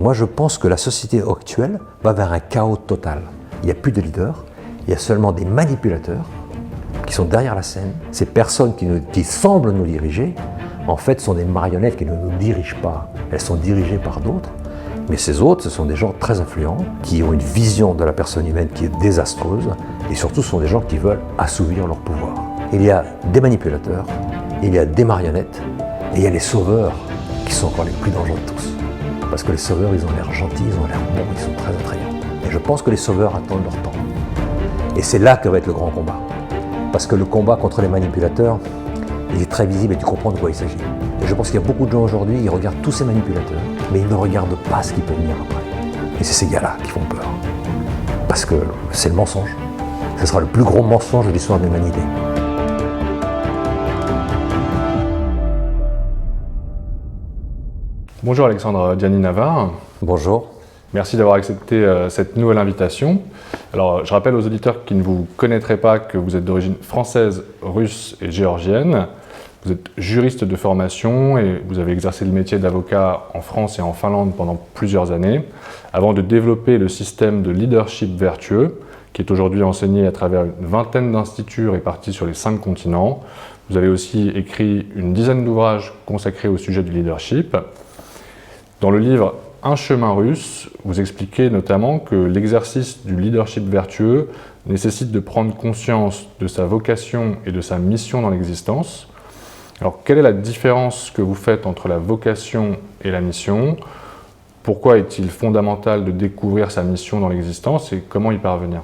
Moi, je pense que la société actuelle va vers un chaos total. Il n'y a plus de leaders, il y a seulement des manipulateurs qui sont derrière la scène. Ces personnes qui semblent nous diriger, en fait, sont des marionnettes qui ne nous dirigent pas. Elles sont dirigées par d'autres. Mais ces autres, ce sont des gens très influents, qui ont une vision de la personne humaine qui est désastreuse, et surtout, ce sont des gens qui veulent assouvir leur pouvoir. Il y a des manipulateurs, il y a des marionnettes, et il y a les sauveurs, qui sont encore les plus dangereux de tous. Parce que les sauveurs, ils ont l'air gentils, ils ont l'air bons, ils sont très attrayants. Et je pense que les sauveurs attendent leur temps. Et c'est là que va être le grand combat. Parce que le combat contre les manipulateurs, il est très visible et tu comprends de quoi il s'agit. Et je pense qu'il y a beaucoup de gens aujourd'hui, ils regardent tous ces manipulateurs, mais ils ne regardent pas ce qui peut venir après. Et c'est ces gars-là qui font peur. Parce que c'est le mensonge. Ce sera le plus gros mensonge de l'histoire de l'humanité. Bonjour Alexandre Diani-Navarre. Bonjour. Merci d'avoir accepté cette nouvelle invitation. Alors, je rappelle aux auditeurs qui ne vous connaîtraient pas que vous êtes d'origine française, russe et géorgienne. Vous êtes juriste de formation et vous avez exercé le métier d'avocat en France et en Finlande pendant plusieurs années, avant de développer le système de leadership vertueux, qui est aujourd'hui enseigné à travers une vingtaine d'instituts répartis sur les 5 continents. Vous avez aussi écrit une dizaine d'ouvrages consacrés au sujet du leadership. Dans le livre « Un chemin russe », vous expliquez notamment que l'exercice du leadership vertueux nécessite de prendre conscience de sa vocation et de sa mission dans l'existence. Alors, quelle est la différence que vous faites entre la vocation et la mission? Pourquoi est-il fondamental de découvrir sa mission dans l'existence et comment y parvenir?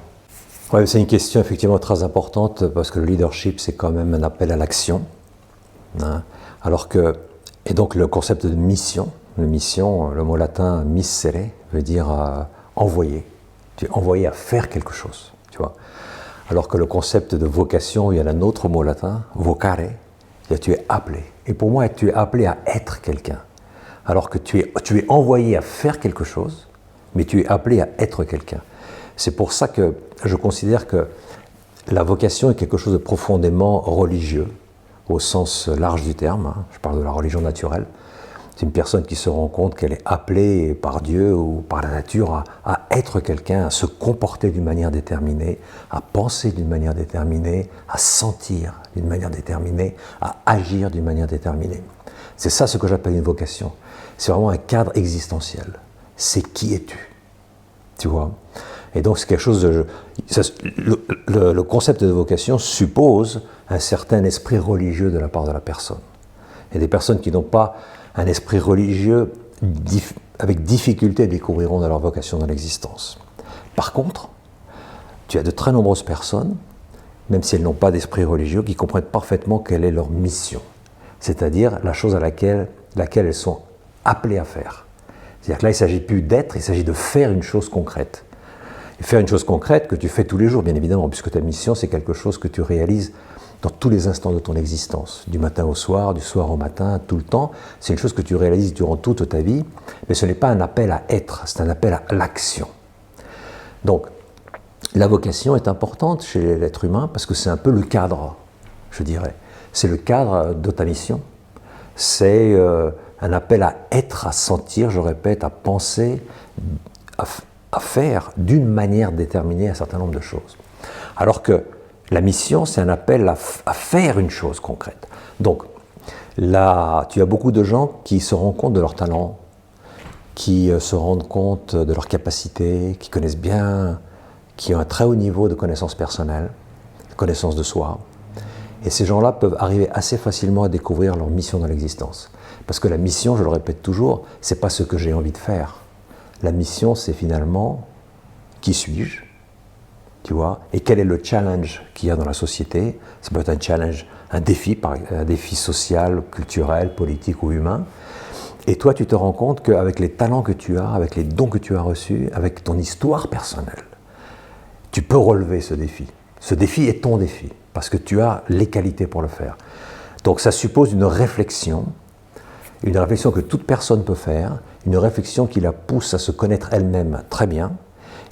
Ouais, c'est une question effectivement très importante parce que le leadership, c'est quand même un appel à l'action. Hein, et donc le concept de mission, le mot latin missere veut dire envoyer. Tu es envoyé à faire quelque chose, tu vois. Alors que le concept de vocation, il y a un autre mot latin, vocare, tu es appelé. Et pour moi, tu es appelé à être quelqu'un. Alors que tu es envoyé à faire quelque chose, mais tu es appelé à être quelqu'un. C'est pour ça que je considère que la vocation est quelque chose de profondément religieux, au sens large du terme. Hein. Je parle de la religion naturelle. C'est une personne qui se rend compte qu'elle est appelée par Dieu ou par la nature à être quelqu'un, à se comporter d'une manière déterminée, à penser d'une manière déterminée, à sentir d'une manière déterminée, à agir d'une manière déterminée. C'est ça ce que j'appelle une vocation. C'est vraiment un cadre existentiel. C'est qui es-tu? Tu vois? Et donc c'est quelque chose de... Le concept de vocation suppose un certain esprit religieux de la part de la personne. Et des personnes qui n'ont pas un esprit religieux, avec difficulté, découvriront de leur vocation dans l'existence. Par contre, tu as de très nombreuses personnes, même si elles n'ont pas d'esprit religieux, qui comprennent parfaitement quelle est leur mission, c'est-à-dire la chose à laquelle elles sont appelées à faire. C'est-à-dire que là, il ne s'agit plus d'être, il s'agit de faire une chose concrète. Et faire une chose concrète que tu fais tous les jours, bien évidemment, puisque ta mission, c'est quelque chose que tu réalises dans tous les instants de ton existence, du matin au soir, du soir au matin, tout le temps. C'est une chose que tu réalises durant toute ta vie, mais ce n'est pas un appel à être, c'est un appel à l'action. Donc, la vocation est importante chez l'être humain parce que c'est un peu le cadre, je dirais. C'est le cadre de ta mission. C'est un appel à être, à sentir, je répète, à penser, à faire d'une manière déterminée un certain nombre de choses. Alors que la mission, c'est un appel à faire une chose concrète. Donc, là, tu as beaucoup de gens qui se rendent compte de leur talent, qui se rendent compte de leurs capacités, qui connaissent bien, qui ont un très haut niveau de connaissance personnelle, de connaissance de soi. Et ces gens-là peuvent arriver assez facilement à découvrir leur mission dans l'existence. Parce que la mission, je le répète toujours, c'est pas ce que j'ai envie de faire. La mission, c'est finalement qui suis-je ? Tu vois, et quel est le challenge qu'il y a dans la société? Ça peut être un challenge, un défi social, culturel, politique ou humain. Et toi, tu te rends compte qu'avec les talents que tu as, avec les dons que tu as reçus, avec ton histoire personnelle, tu peux relever ce défi. Ce défi est ton défi, parce que tu as les qualités pour le faire. Donc ça suppose une réflexion que toute personne peut faire, une réflexion qui la pousse à se connaître elle-même très bien.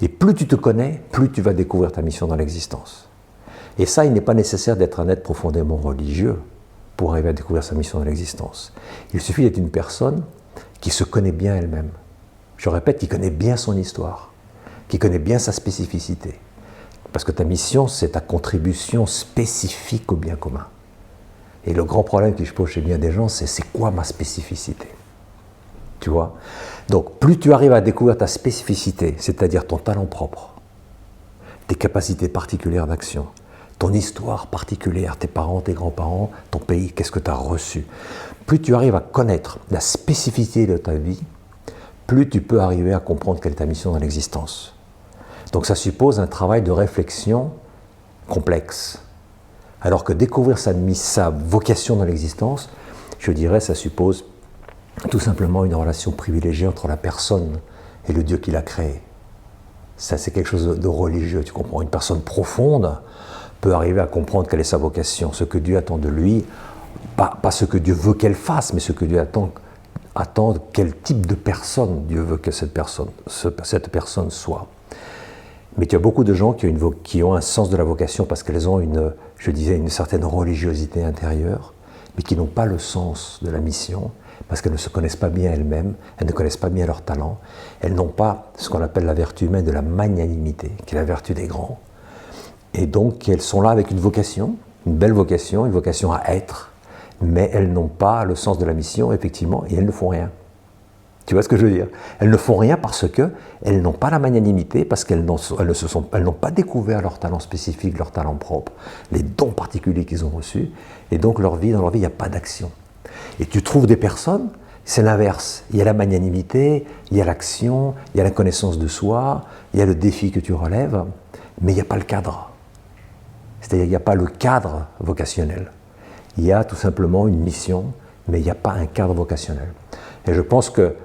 Et plus tu te connais, plus tu vas découvrir ta mission dans l'existence. Et ça, il n'est pas nécessaire d'être un être profondément religieux pour arriver à découvrir sa mission dans l'existence. Il suffit d'être une personne qui se connaît bien elle-même. Je répète, qui connaît bien son histoire, qui connaît bien sa spécificité. Parce que ta mission, c'est ta contribution spécifique au bien commun. Et le grand problème qui se pose chez bien des gens, c'est quoi ma spécificité? Tu vois? Donc, plus tu arrives à découvrir ta spécificité, c'est-à-dire ton talent propre, tes capacités particulières d'action, ton histoire particulière, tes parents, tes grands-parents, ton pays, qu'est-ce que tu as reçu. Plus tu arrives à connaître la spécificité de ta vie, plus tu peux arriver à comprendre quelle est ta mission dans l'existence. Donc ça suppose un travail de réflexion complexe. Alors que découvrir sa vocation dans l'existence, je dirais, ça suppose tout simplement une relation privilégiée entre la personne et le Dieu qui l'a créé. Ça, c'est quelque chose de religieux, tu comprends. Une personne profonde peut arriver à comprendre quelle est sa vocation, ce que Dieu attend de lui, pas ce que Dieu veut qu'elle fasse, mais ce que Dieu attend quel type de personne Dieu veut que cette personne soit. Mais tu as beaucoup de gens qui ont un sens de la vocation parce qu'elles ont une certaine religiosité intérieure, mais qui n'ont pas le sens de la mission, parce qu'elles ne se connaissent pas bien elles-mêmes, elles ne connaissent pas bien leur talent, elles n'ont pas ce qu'on appelle la vertu humaine de la magnanimité, qui est la vertu des grands. Et donc elles sont là avec une vocation, une belle vocation, une vocation à être, mais elles n'ont pas le sens de la mission, effectivement, et elles ne font rien. Tu vois ce que je veux dire? Elles ne font rien parce qu'elles n'ont pas la magnanimité, parce qu'elles n'ont pas découvert leur talent spécifique, leur talent propre, les dons particuliers qu'ils ont reçus, et donc dans leur vie, il n'y a pas d'action. Et tu trouves des personnes, c'est l'inverse. Il y a la magnanimité, il y a l'action, il y a la connaissance de soi, il y a le défi que tu relèves, mais il n'y a pas le cadre. C'est-à-dire qu'il n'y a pas le cadre vocationnel. Il y a tout simplement une mission, mais il n'y a pas un cadre vocationnel. Et je pense que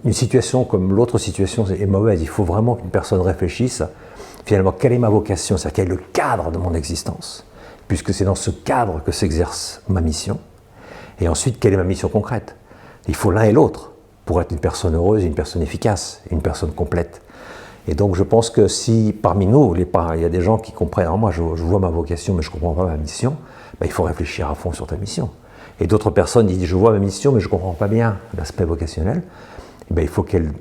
une situation comme l'autre situation est mauvaise. Il faut vraiment qu'une personne réfléchisse, finalement, quelle est ma vocation? C'est-à-dire quel est le cadre de mon existence? Puisque c'est dans ce cadre que s'exerce ma mission. Et ensuite, quelle est ma mission concrète? Il faut l'un et l'autre pour être une personne heureuse, une personne efficace, une personne complète. Et donc je pense que si parmi nous, il y a des gens qui comprennent, moi je vois ma vocation mais je ne comprends pas ma mission, il faut réfléchir à fond sur ta mission. Et d'autres personnes disent, je vois ma mission mais je ne comprends pas bien l'aspect vocationnel, il faut qu'elles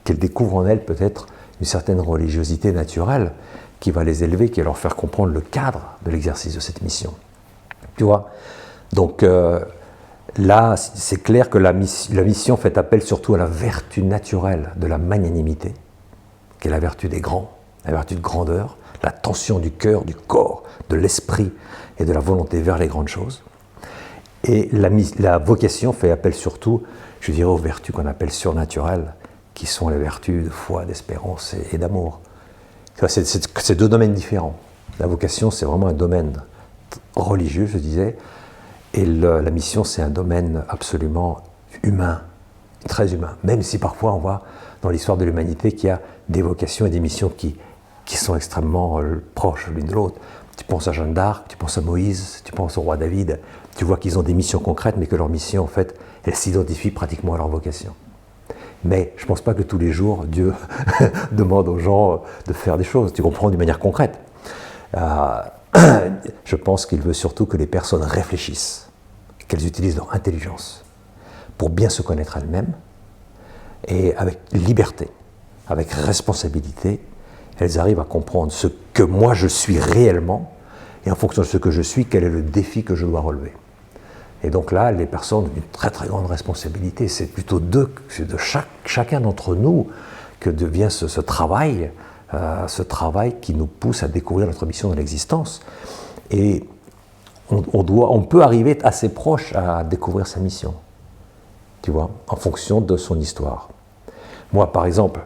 découvrent en elles peut-être une certaine religiosité naturelle qui va les élever, qui va leur faire comprendre le cadre de l'exercice de cette mission. Tu vois? Donc là, c'est clair que la mission fait appel surtout à la vertu naturelle de la magnanimité, qui est la vertu des grands, la vertu de grandeur, la tension du cœur, du corps, de l'esprit et de la volonté vers les grandes choses. Et la vocation fait appel surtout, je dirais, aux vertus qu'on appelle surnaturelles, qui sont les vertus de foi, d'espérance et d'amour. C'est deux domaines différents. La vocation, c'est vraiment un domaine religieux, je disais, et la mission, c'est un domaine absolument humain, très humain. Même si parfois on voit dans l'histoire de l'humanité qu'il y a des vocations et des missions qui sont extrêmement proches l'une de l'autre. Tu penses à Jeanne d'Arc, tu penses à Moïse, tu penses au roi David, tu vois qu'ils ont des missions concrètes, mais que leur mission, en fait, elle s'identifie pratiquement à leur vocation. Mais je ne pense pas que tous les jours, Dieu demande aux gens de faire des choses, tu comprends, d'une manière concrète. Je pense qu'il veut surtout que les personnes réfléchissent, qu'elles utilisent leur intelligence pour bien se connaître elles-mêmes, et avec liberté, avec responsabilité, elles arrivent à comprendre ce que moi je suis réellement, et en fonction de ce que je suis, quel est le défi que je dois relever. Et donc là, les personnes ont une très très grande responsabilité. C'est plutôt de chacun d'entre nous que devient ce travail qui nous pousse à découvrir notre mission dans l'existence. Et on peut arriver assez proche à découvrir sa mission, tu vois, en fonction de son histoire. Moi, par exemple,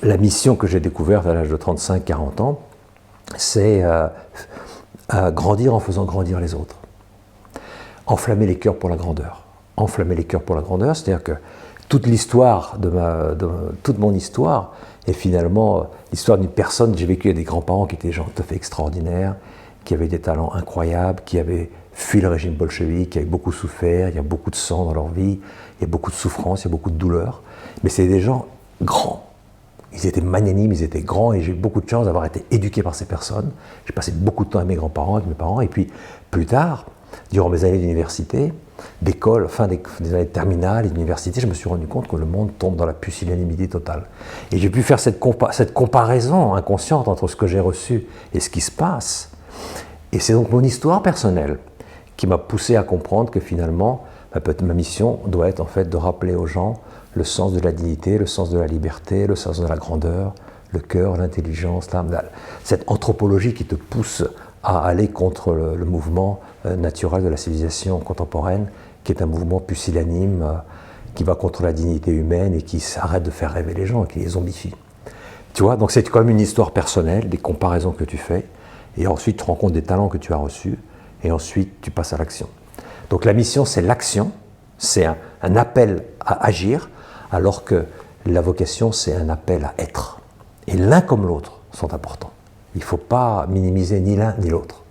la mission que j'ai découverte à l'âge de 35-40 ans, c'est grandir en faisant grandir les autres. Enflammer les cœurs pour la grandeur. Enflammer les cœurs pour la grandeur, c'est-à-dire que toute l'histoire toute mon histoire est finalement l'histoire d'une personne. J'ai vécu avec des grands-parents qui étaient des gens tout à fait extraordinaires, qui avaient des talents incroyables, qui avaient fui le régime bolchevique, qui avaient beaucoup souffert, il y a beaucoup de sang dans leur vie, il y a beaucoup de souffrance, il y a beaucoup de douleur. Mais c'est des gens grands. Ils étaient magnanimes, ils étaient grands, et j'ai eu beaucoup de chance d'avoir été éduqué par ces personnes. J'ai passé beaucoup de temps avec mes grands-parents, avec mes parents, et puis plus tard, durant mes années d'université, d'école, fin des années terminales et d'université, je me suis rendu compte que le monde tombe dans la pusillanimité totale. Et j'ai pu faire cette comparaison inconsciente entre ce que j'ai reçu et ce qui se passe. Et c'est donc mon histoire personnelle qui m'a poussé à comprendre que finalement, ma mission doit être en fait de rappeler aux gens le sens de la dignité, le sens de la liberté, le sens de la grandeur, le cœur, l'intelligence, l'âme, cette anthropologie qui te pousse à aller contre le mouvement naturel de la civilisation contemporaine, qui est un mouvement pusillanime, qui va contre la dignité humaine et qui arrête de faire rêver les gens, qui les zombifie. Tu vois, donc c'est quand même une histoire personnelle, des comparaisons que tu fais, et ensuite tu te rends compte des talents que tu as reçus, et ensuite tu passes à l'action. Donc la mission, c'est l'action, c'est un appel à agir, alors que la vocation, c'est un appel à être. Et l'un comme l'autre sont importants. Il ne faut pas minimiser ni l'un ni l'autre.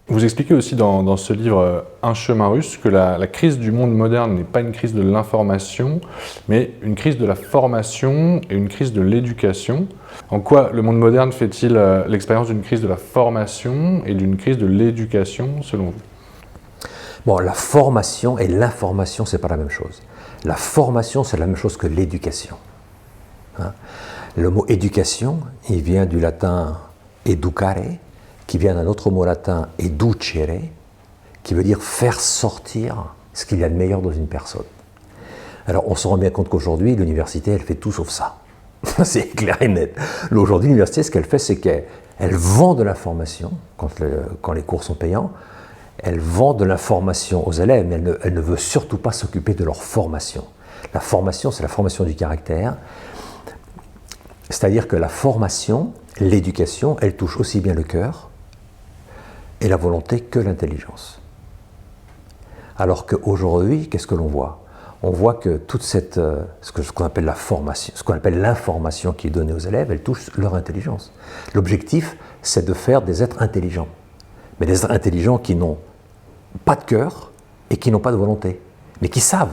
Vous expliquez aussi dans ce livre « Un chemin russe » que la crise du monde moderne n'est pas une crise de l'information, mais une crise de la formation et une crise de l'éducation. En quoi le monde moderne fait-il l'expérience d'une crise de la formation et d'une crise de l'éducation, selon vous? Bon, la formation et l'information, ce n'est pas la même chose. La formation, c'est la même chose que l'éducation. Hein? Le mot éducation, il vient du latin educare, qui vient d'un autre mot latin educere, qui veut dire faire sortir ce qu'il y a de meilleur dans une personne. Alors on se rend bien compte qu'aujourd'hui, l'université, elle fait tout sauf ça. C'est clair et net. Aujourd'hui, l'université, ce qu'elle fait, c'est qu'elle vend de l'information, quand les cours sont payants, elle vend de l'information aux élèves, mais elle ne veut surtout pas s'occuper de leur formation. La formation, c'est la formation du caractère. C'est-à-dire que la formation, l'éducation, elle touche aussi bien le cœur et la volonté que l'intelligence. Alors qu'aujourd'hui, qu'est-ce que l'on voit? On voit que toute cette, ce qu'on appelle la formation, ce qu'on appelle l'information qui est donnée aux élèves, elle touche leur intelligence. L'objectif, c'est de faire des êtres intelligents. Mais des êtres intelligents qui n'ont pas de cœur et qui n'ont pas de volonté, mais qui savent.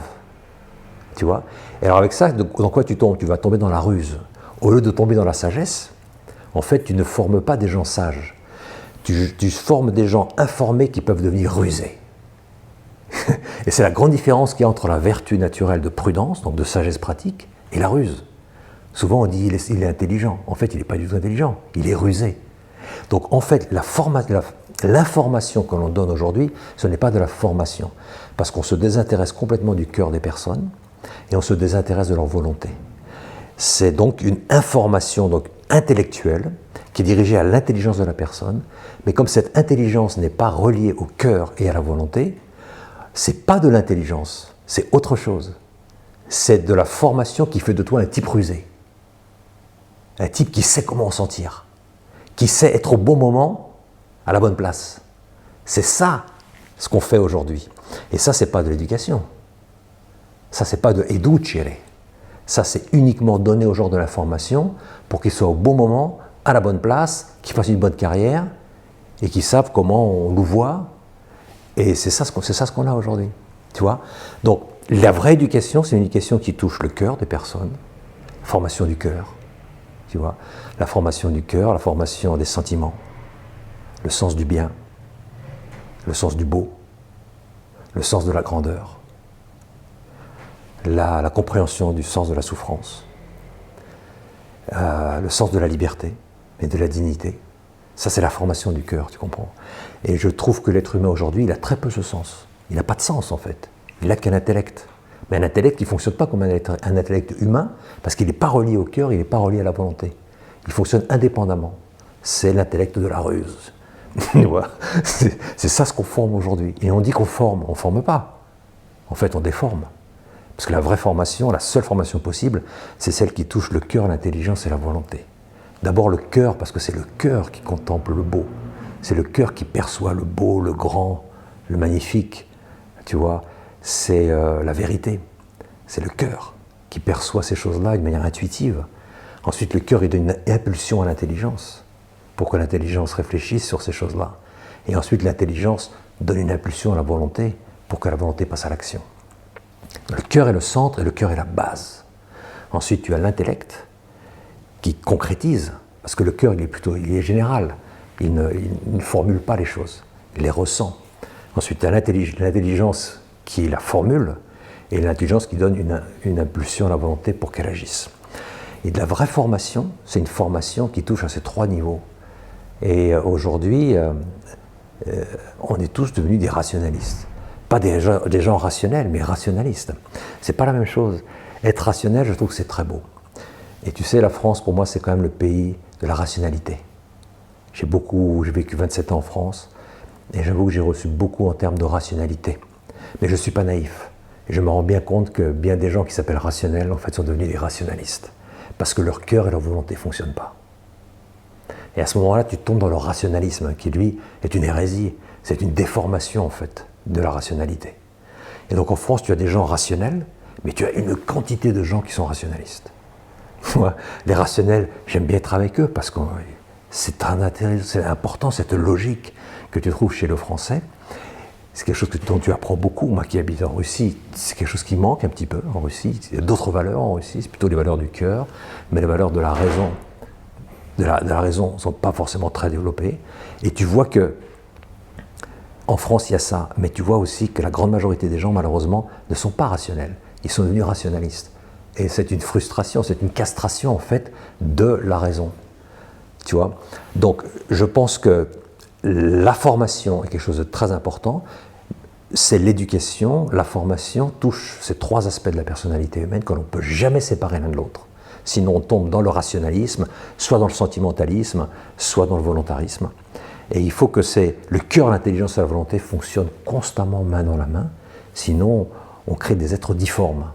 Tu vois? Et alors avec ça, dans quoi tu tombes? Tu vas tomber dans la ruse. Au lieu de tomber dans la sagesse, en fait, tu ne formes pas des gens sages. Tu formes des gens informés qui peuvent devenir rusés. Et c'est la grande différence qu'il y a entre la vertu naturelle de prudence, donc de sagesse pratique, et la ruse. Souvent on dit il est intelligent. En fait, il n'est pas du tout intelligent, il est rusé. Donc en fait, l'information que l'on donne aujourd'hui, ce n'est pas de la formation, parce qu'on se désintéresse complètement du cœur des personnes et on se désintéresse de leur volonté. C'est donc une information donc intellectuelle qui est dirigée à l'intelligence de la personne, mais comme cette intelligence n'est pas reliée au cœur et à la volonté, c'est pas de l'intelligence, c'est autre chose. C'est de la formation qui fait de toi un type rusé, un type qui sait comment en sortir, qui sait être au bon moment, à la bonne place. C'est ça ce qu'on fait aujourd'hui. Et ça, c'est pas de l'éducation. Ça, c'est pas de educere. Ça, c'est uniquement donner aux gens de l'information pour qu'ils soient au bon moment, à la bonne place, qu'ils fassent une bonne carrière et qu'ils savent comment on nous voit. Et c'est ça ce qu'on a aujourd'hui. Tu vois? Donc, la vraie éducation, c'est une éducation qui touche le cœur des personnes, la formation du cœur, tu vois? La formation du cœur, la formation des sentiments, le sens du bien, le sens du beau, le sens de la grandeur, la compréhension du sens de la souffrance, le sens de la liberté et de la dignité. Ça, c'est la formation du cœur, tu comprends? Et je trouve que l'être humain aujourd'hui, il a très peu ce sens. Il n'a pas de sens, en fait. Il n'a qu'un intellect. Mais un intellect qui ne fonctionne pas comme un intellect humain, parce qu'il n'est pas relié au cœur, il n'est pas relié à la volonté. Il fonctionne indépendamment. C'est l'intellect de la ruse. Tu vois? C'est ça ce qu'on forme aujourd'hui. Et on dit qu'on forme. On ne forme pas. En fait, on déforme. Parce que la vraie formation, la seule formation possible, c'est celle qui touche le cœur, l'intelligence et la volonté. D'abord le cœur, parce que c'est le cœur qui contemple le beau. C'est le cœur qui perçoit le beau, le grand, le magnifique. Tu vois, c'est la vérité. C'est le cœur qui perçoit ces choses-là d'une manière intuitive. Ensuite, le cœur, il donne une impulsion à l'intelligence pour que l'intelligence réfléchisse sur ces choses-là. Et ensuite, l'intelligence donne une impulsion à la volonté pour que la volonté passe à l'action. Le cœur est le centre et le cœur est la base. Ensuite, tu as l'intellect qui concrétise, parce que le cœur, il est général. Il ne formule pas les choses, il les ressent. Ensuite, tu as l'intelligence qui la formule et l'intelligence qui donne une impulsion à la volonté pour qu'elle agisse. Et de la vraie formation, c'est une formation qui touche à ces trois niveaux. Et aujourd'hui, on est tous devenus des rationalistes. Pas des gens rationnels, mais rationalistes. C'est pas la même chose. Être rationnel, je trouve que c'est très beau. Et tu sais, la France, pour moi, c'est quand même le pays de la rationalité. J'ai vécu 27 ans en France, et j'avoue que j'ai reçu beaucoup en termes de rationalité. Mais je ne suis pas naïf. Et je me rends bien compte que bien des gens qui s'appellent rationnels, en fait, sont devenus des rationalistes. Parce que leur cœur et leur volonté ne fonctionnent pas. Et à ce moment-là, tu tombes dans le rationalisme, qui lui est une hérésie. C'est une déformation, en fait, de la rationalité. Et donc en France, tu as des gens rationnels, mais tu as une quantité de gens qui sont rationalistes. Moi, les rationnels, j'aime bien être avec eux, parce que c'est important, cette logique que tu trouves chez le Français. C'est quelque chose dont tu apprends beaucoup. Moi qui habite en Russie, c'est quelque chose qui manque un petit peu en Russie. Il y a d'autres valeurs en Russie, c'est plutôt les valeurs du cœur, mais les valeurs de la raison, de la raison ne sont pas forcément très développées. Et tu vois que en France, il y a ça, mais tu vois aussi que la grande majorité des gens, malheureusement, ne sont pas rationnels. Ils sont devenus rationalistes. Et c'est une frustration, c'est une castration, en fait, de la raison. Tu vois ? Donc, je pense que la formation est quelque chose de très important. C'est l'éducation, la formation touche ces trois aspects de la personnalité humaine que l'on ne peut jamais séparer l'un de l'autre. Sinon, on tombe dans le rationalisme, soit dans le sentimentalisme, soit dans le volontarisme. Et il faut que le cœur, l'intelligence et la volonté fonctionnent constamment main dans la main. Sinon, on crée des êtres difformes.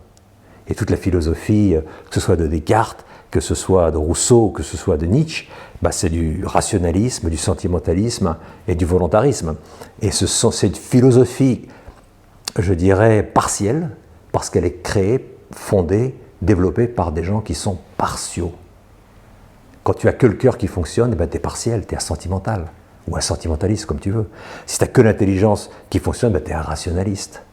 Et toute la philosophie, que ce soit de Descartes, que ce soit de Rousseau, que ce soit de Nietzsche, c'est du rationalisme, du sentimentalisme et du volontarisme. Et c'est une philosophie, je dirais, partielle, parce qu'elle est créée, fondée, développée par des gens qui sont partiaux. Quand tu as que le cœur qui fonctionne, tu es partiel, tu es un sentimental, ou un sentimentaliste, comme tu veux. Si tu n'as que l'intelligence qui fonctionne, tu es un rationaliste.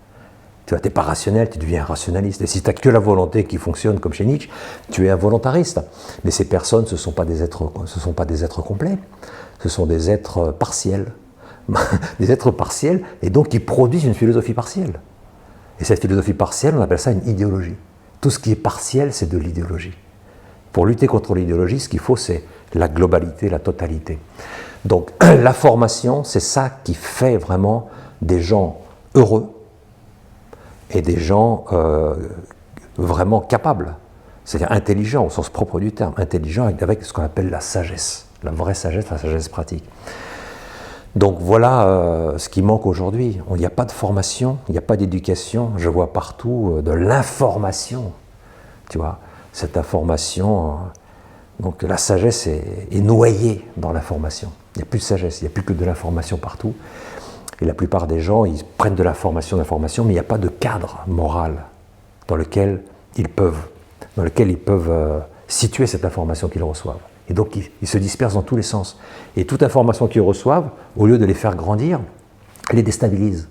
Tu n'es pas rationnel, tu deviens un rationaliste. Et si tu n'as que la volonté qui fonctionne, comme chez Nietzsche, tu es un volontariste. Mais ces personnes, ce ne sont pas des êtres complets, ce sont des êtres partiels. Des êtres partiels, et donc qui produisent une philosophie partielle. Et cette philosophie partielle, on appelle ça une idéologie. Tout ce qui est partiel, c'est de l'idéologie. Pour lutter contre l'idéologie, ce qu'il faut, c'est la globalité, la totalité. Donc la formation, c'est ça qui fait vraiment des gens heureux, et des gens vraiment capables, c'est-à-dire intelligents au sens propre du terme, intelligents avec ce qu'on appelle la sagesse, la vraie sagesse, la sagesse pratique. Donc voilà ce qui manque aujourd'hui. Il n'y a pas de formation, il n'y a pas d'éducation, je vois partout de l'information, tu vois, cette information, donc la sagesse est noyée dans l'information. Il n'y a plus de sagesse, il n'y a plus que de l'information partout. Et la plupart des gens, ils prennent de l'information, mais il n'y a pas de cadre moral dans lequel ils peuvent situer cette information qu'ils reçoivent. Et donc, ils se dispersent dans tous les sens. Et toute information qu'ils reçoivent, au lieu de les faire grandir, les déstabilise.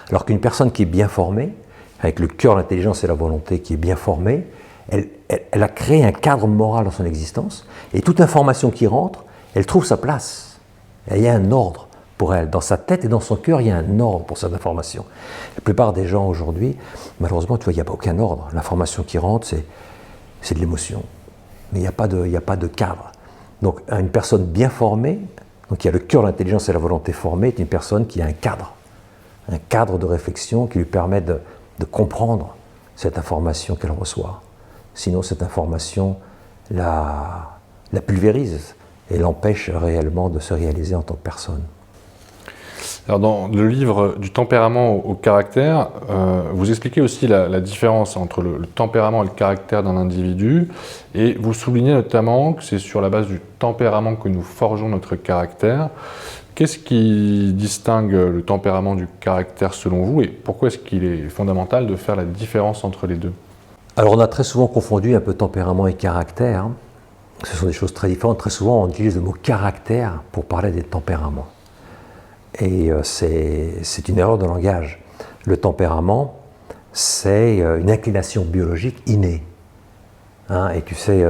Alors qu'une personne qui est bien formée, avec le cœur, l'intelligence et la volonté qui est bien formée, elle a créé un cadre moral dans son existence. Et toute information qui rentre, elle trouve sa place. Et il y a un ordre pour elle. Dans sa tête et dans son cœur, il y a un ordre pour cette information. La plupart des gens aujourd'hui, malheureusement, tu vois, il n'y a pas aucun ordre. L'information qui rentre, c'est de l'émotion. Mais il n'y a pas de cadre. Donc, une personne bien formée, donc qui a le cœur, l'intelligence et la volonté formée, est une personne qui a un cadre de réflexion qui lui permet de comprendre cette information qu'elle reçoit. Sinon, cette information la pulvérise et l'empêche réellement de se réaliser en tant que personne. Alors dans le livre Du tempérament au caractère, vous expliquez aussi la différence entre le tempérament et le caractère d'un individu, et vous soulignez notamment que c'est sur la base du tempérament que nous forgeons notre caractère. Qu'est-ce qui distingue le tempérament du caractère selon vous, et pourquoi est-ce qu'il est fondamental de faire la différence entre les deux ? Alors on a très souvent confondu un peu tempérament et caractère. Ce sont des choses très différentes. Très souvent on utilise le mot caractère pour parler des tempéraments. Et c'est une erreur de langage. Le tempérament, c'est une inclination biologique innée. Et tu sais,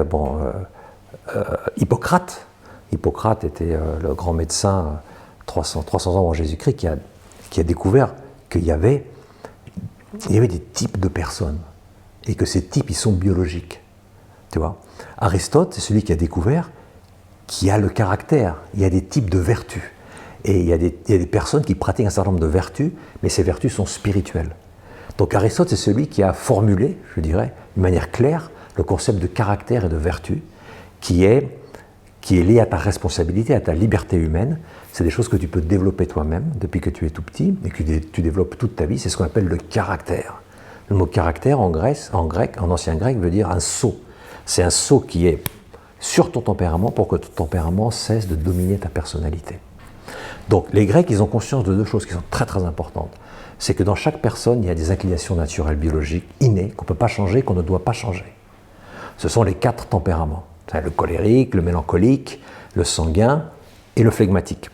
Hippocrate était le grand médecin 300 ans avant Jésus-Christ qui a qui a découvert qu'il y avait des types de personnes et que ces types, ils sont biologiques. Tu vois, Aristote, c'est celui qui a découvert qu'il y a le caractère, il y a des types de vertus. Et il y a des personnes qui pratiquent un certain nombre de vertus, mais ces vertus sont spirituelles. Donc Aristote, c'est celui qui a formulé, je dirais, de manière claire, le concept de caractère et de vertu, qui est lié à ta responsabilité, à ta liberté humaine. C'est des choses que tu peux développer toi-même depuis que tu es tout petit et que tu développes toute ta vie. C'est ce qu'on appelle le caractère. Le mot caractère en ancien grec, veut dire un sceau. C'est un sceau qui est sur ton tempérament pour que ton tempérament cesse de dominer ta personnalité. Donc les Grecs, ils ont conscience de deux choses qui sont très très importantes. C'est que dans chaque personne, il y a des inclinations naturelles biologiques innées qu'on ne peut pas changer, qu'on ne doit pas changer. Ce sont les 4 tempéraments. Le colérique, le mélancolique, le sanguin et le flegmatique.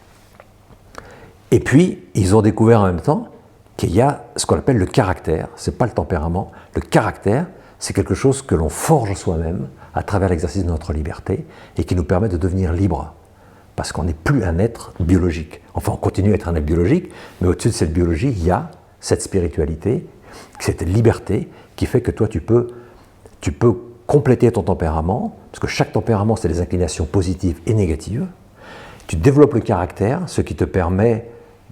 Et puis, ils ont découvert en même temps qu'il y a ce qu'on appelle le caractère. Ce n'est pas le tempérament. Le caractère, c'est quelque chose que l'on forge soi-même à travers l'exercice de notre liberté et qui nous permet de devenir libre. Parce qu'on n'est plus un être biologique. Enfin, on continue à être un être biologique, mais au-dessus de cette biologie, il y a cette spiritualité, cette liberté qui fait que toi, tu peux compléter ton tempérament, parce que chaque tempérament, c'est des inclinations positives et négatives. Tu développes le caractère, ce qui te permet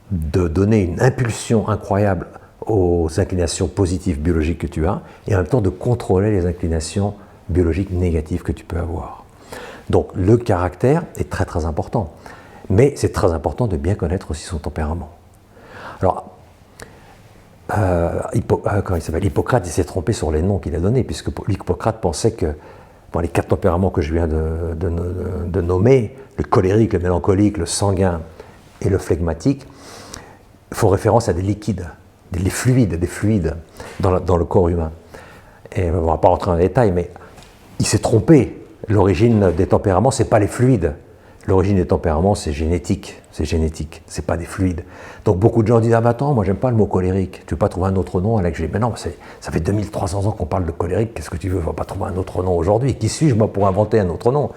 de donner une impulsion incroyable aux inclinations positives biologiques que tu as, et en même temps de contrôler les inclinations biologiques négatives que tu peux avoir. Donc le caractère est très très important, mais c'est très important de bien connaître aussi son tempérament. Alors, Hippocrate s'est trompé sur les noms qu'il a donnés, puisque Hippocrate pensait que les 4 tempéraments que je viens de nommer, le colérique, le mélancolique, le sanguin et le flegmatique, font référence à des liquides, des fluides dans le corps humain. Et on ne va pas rentrer dans les détails, mais il s'est trompé. L'origine des tempéraments, ce n'est pas les fluides. L'origine des tempéraments, c'est génétique, c'est pas des fluides. Donc beaucoup de gens disent « Ah bah attends, moi j'aime pas le mot colérique, tu veux pas trouver un autre nom ?» Alex, je dis « Mais non, ça fait 2300 ans qu'on parle de colérique, qu'est-ce que tu veux, on va pas trouver un autre nom aujourd'hui. Qui suis-je moi pour inventer un autre nom ?»«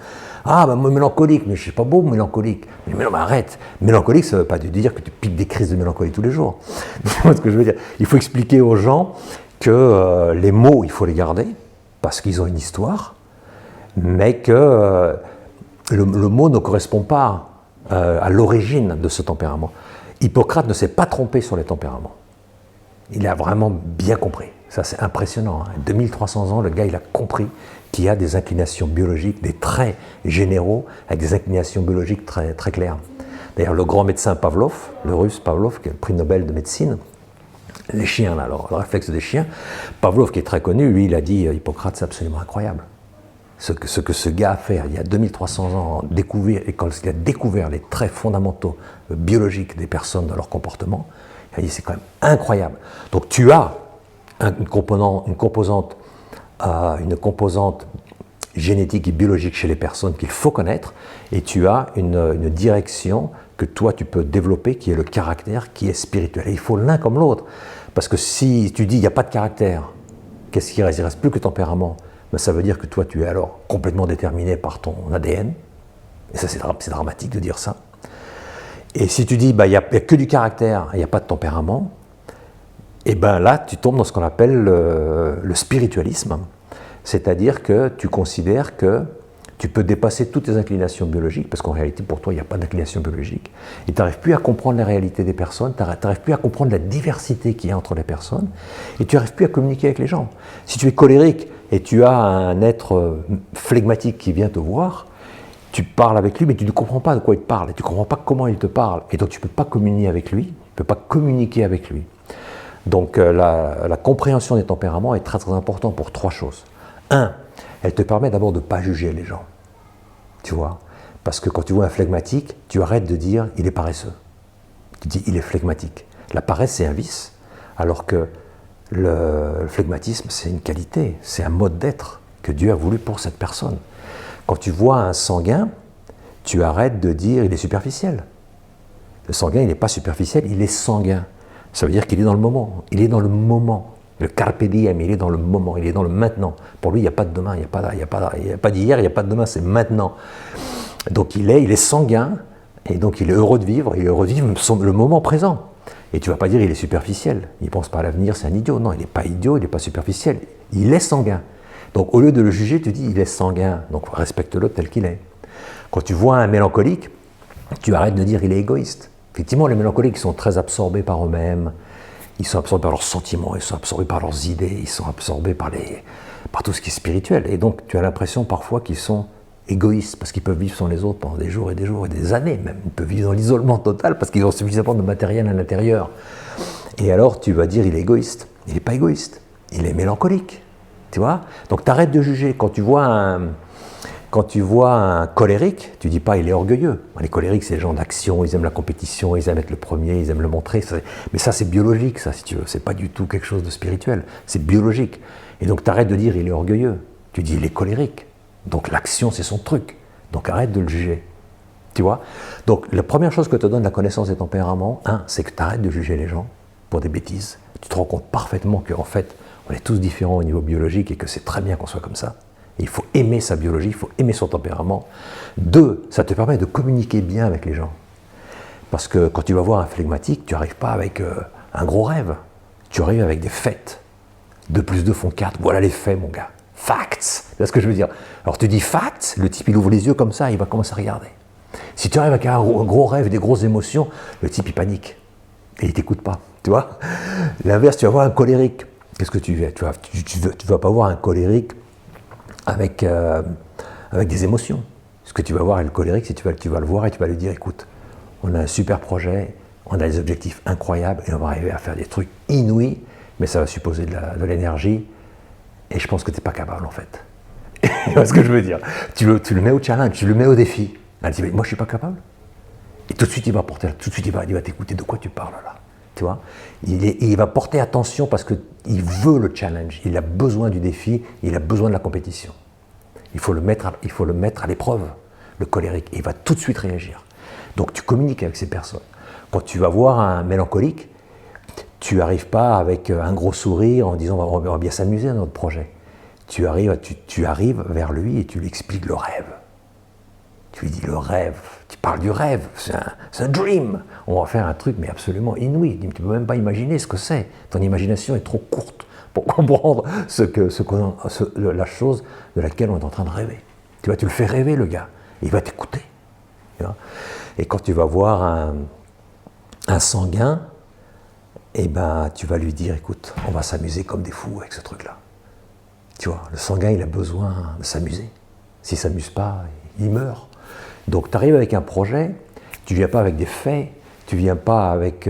Ah bah moi mélancolique, mais je suis pas beau mélancolique. » Mais non, mais arrête, mélancolique ça veut pas dire que tu piques des crises de mélancolie tous les jours. Ce que je veux dire, il faut expliquer aux gens que les mots, il faut les garder, parce qu'ils ont une histoire, mais que le mot ne correspond pas à l'origine de ce tempérament. Hippocrate ne s'est pas trompé sur les tempéraments. Il a vraiment bien compris. Ça, c'est impressionnant. 2300 ans, le gars, il a compris qu'il y a des inclinations biologiques, des traits généraux, avec des inclinations biologiques très, très claires. D'ailleurs, le grand médecin Pavlov, le russe Pavlov, qui a le prix Nobel de médecine, les chiens, là, le réflexe des chiens, Pavlov, qui est très connu, lui, il a dit Hippocrate, c'est absolument incroyable. Ce que ce gars a fait il y a 2300 ans, et quand il a découvert les traits fondamentaux biologiques des personnes dans leur comportement, il a dit c'est quand même incroyable. Donc tu as une composante génétique et biologique chez les personnes qu'il faut connaître, et tu as une direction que toi tu peux développer qui est le caractère, qui est spirituel. Et il faut l'un comme l'autre. Parce que si tu dis il n'y a pas de caractère, qu'est-ce qui reste? Il ne reste plus que tempérament. Ben, ça veut dire que toi, tu es alors complètement déterminé par ton ADN. Et ça, c'est dramatique de dire ça. Et si tu dis, il n'y a que du caractère, il n'y a pas de tempérament, et bien là, tu tombes dans ce qu'on appelle le spiritualisme. C'est-à-dire que tu considères que tu peux dépasser toutes tes inclinations biologiques, parce qu'en réalité, pour toi, il n'y a pas d'inclination biologique, et tu n'arrives plus à comprendre la réalité des personnes, tu n'arrives plus à comprendre la diversité qu'il y a entre les personnes, et tu n'arrives plus à communiquer avec les gens. Si tu es colérique, et tu as un être flegmatique qui vient te voir, tu parles avec lui, mais tu ne comprends pas de quoi il te parle, et tu ne comprends pas comment il te parle, et donc tu ne peux pas communiquer avec lui, Donc la compréhension des tempéraments est très très importante pour 3 choses. 1, elle te permet d'abord de ne pas juger les gens, tu vois, parce que quand tu vois un flegmatique, tu arrêtes de dire « il est paresseux », tu dis « il est flegmatique ». La paresse, c'est un vice, alors que le flegmatisme, c'est une qualité, c'est un mode d'être que Dieu a voulu pour cette personne. Quand tu vois un sanguin, tu arrêtes de dire il est superficiel. Le sanguin, il n'est pas superficiel, il est sanguin. Ça veut dire qu'il est dans le moment. Il est dans le moment. Le carpe diem, il est dans le moment, il est dans le maintenant. Pour lui, il n'y a pas de demain, il n'y a pas d'hier, il n'y a pas de demain, c'est maintenant. Donc il est sanguin, et donc il est heureux de vivre le moment présent. Et tu ne vas pas dire il est superficiel, il ne pense pas à l'avenir, c'est un idiot. Non, il n'est pas idiot, il n'est pas superficiel, il est sanguin. Donc au lieu de le juger, tu dis il est sanguin, donc respecte-le tel qu'il est. Quand tu vois un mélancolique, tu arrêtes de dire il est égoïste. Effectivement, les mélancoliques sont très absorbés par eux-mêmes, ils sont absorbés par leurs sentiments, ils sont absorbés par leurs idées, ils sont absorbés par tout ce qui est spirituel. Et donc tu as l'impression parfois qu'ils sont égoïstes, parce qu'ils peuvent vivre sans les autres pendant des jours et des années même. Ils peuvent vivre dans l'isolement total parce qu'ils ont suffisamment de matériel à l'intérieur. Et alors tu vas dire il est égoïste. Il n'est pas égoïste, il est mélancolique. Tu vois? Donc tu arrêtes de juger. Quand tu vois un colérique, tu dis pas il est orgueilleux. Les colériques, c'est les gens d'action, ils aiment la compétition, ils aiment être le premier, ils aiment le montrer. Mais ça, c'est biologique, ça, si tu veux. C'est pas du tout quelque chose de spirituel. C'est biologique. Et donc tu arrêtes de dire il est orgueilleux. Tu dis il est colérique. Donc l'action, c'est son truc. Donc arrête de le juger. Tu vois? Donc la première chose que te donne la connaissance des tempéraments, c'est que tu arrêtes de juger les gens pour des bêtises. Tu te rends compte parfaitement qu'en fait, on est tous différents au niveau biologique et que c'est très bien qu'on soit comme ça. Et il faut aimer sa biologie, il faut aimer son tempérament. 2, ça te permet de communiquer bien avec les gens. Parce que quand tu vas voir un flegmatique, tu n'arrives pas avec un gros rêve. Tu arrives avec des faits. 2 plus 2 font 4. Voilà les faits, mon gars. Facts. Tu vois ce que je veux dire? Alors tu dis facts, le type il ouvre les yeux comme ça, il va commencer à regarder. Si tu arrives avec un gros rêve, des grosses émotions, le type il panique. Et il ne t'écoute pas. Tu vois? L'inverse, tu vas voir un colérique. Qu'est-ce que tu fais? Tu vas pas voir un colérique avec des émotions. Ce que tu vas voir, le colérique, tu vas le voir et tu vas lui dire, écoute, on a un super projet, on a des objectifs incroyables et on va arriver à faire des trucs inouïs, mais ça va supposer de l'énergie et je pense que tu n'es pas capable en fait. Tu vois ce que je veux dire? Tu le mets au challenge, tu le mets au défi. Elle dit, moi je ne suis pas capable. Et tout de suite, il va t'écouter de quoi tu parles là. Tu vois? Il va porter attention parce qu'il veut le challenge, il a besoin du défi, il a besoin de la compétition. Il faut le mettre à l'épreuve, le colérique, et il va tout de suite réagir. Donc tu communiques avec ces personnes. Quand tu vas voir un mélancolique, tu n'arrives pas avec un gros sourire en disant on va bien s'amuser dans notre projet. Tu arrives vers lui et tu lui expliques le rêve. Tu lui dis le rêve, tu parles du rêve, c'est un dream. On va faire un truc mais absolument inouï. Tu ne peux même pas imaginer ce que c'est. Ton imagination est trop courte pour comprendre la chose de laquelle on est en train de rêver. Tu le fais rêver le gars, il va t'écouter. Et quand tu vas voir un sanguin, eh ben, tu vas lui dire, écoute, on va s'amuser comme des fous avec ce truc-là. Tu vois, le sanguin, il a besoin de s'amuser. S'il ne s'amuse pas, il meurt. Donc tu arrives avec un projet, tu ne viens pas avec des faits, tu ne viens pas avec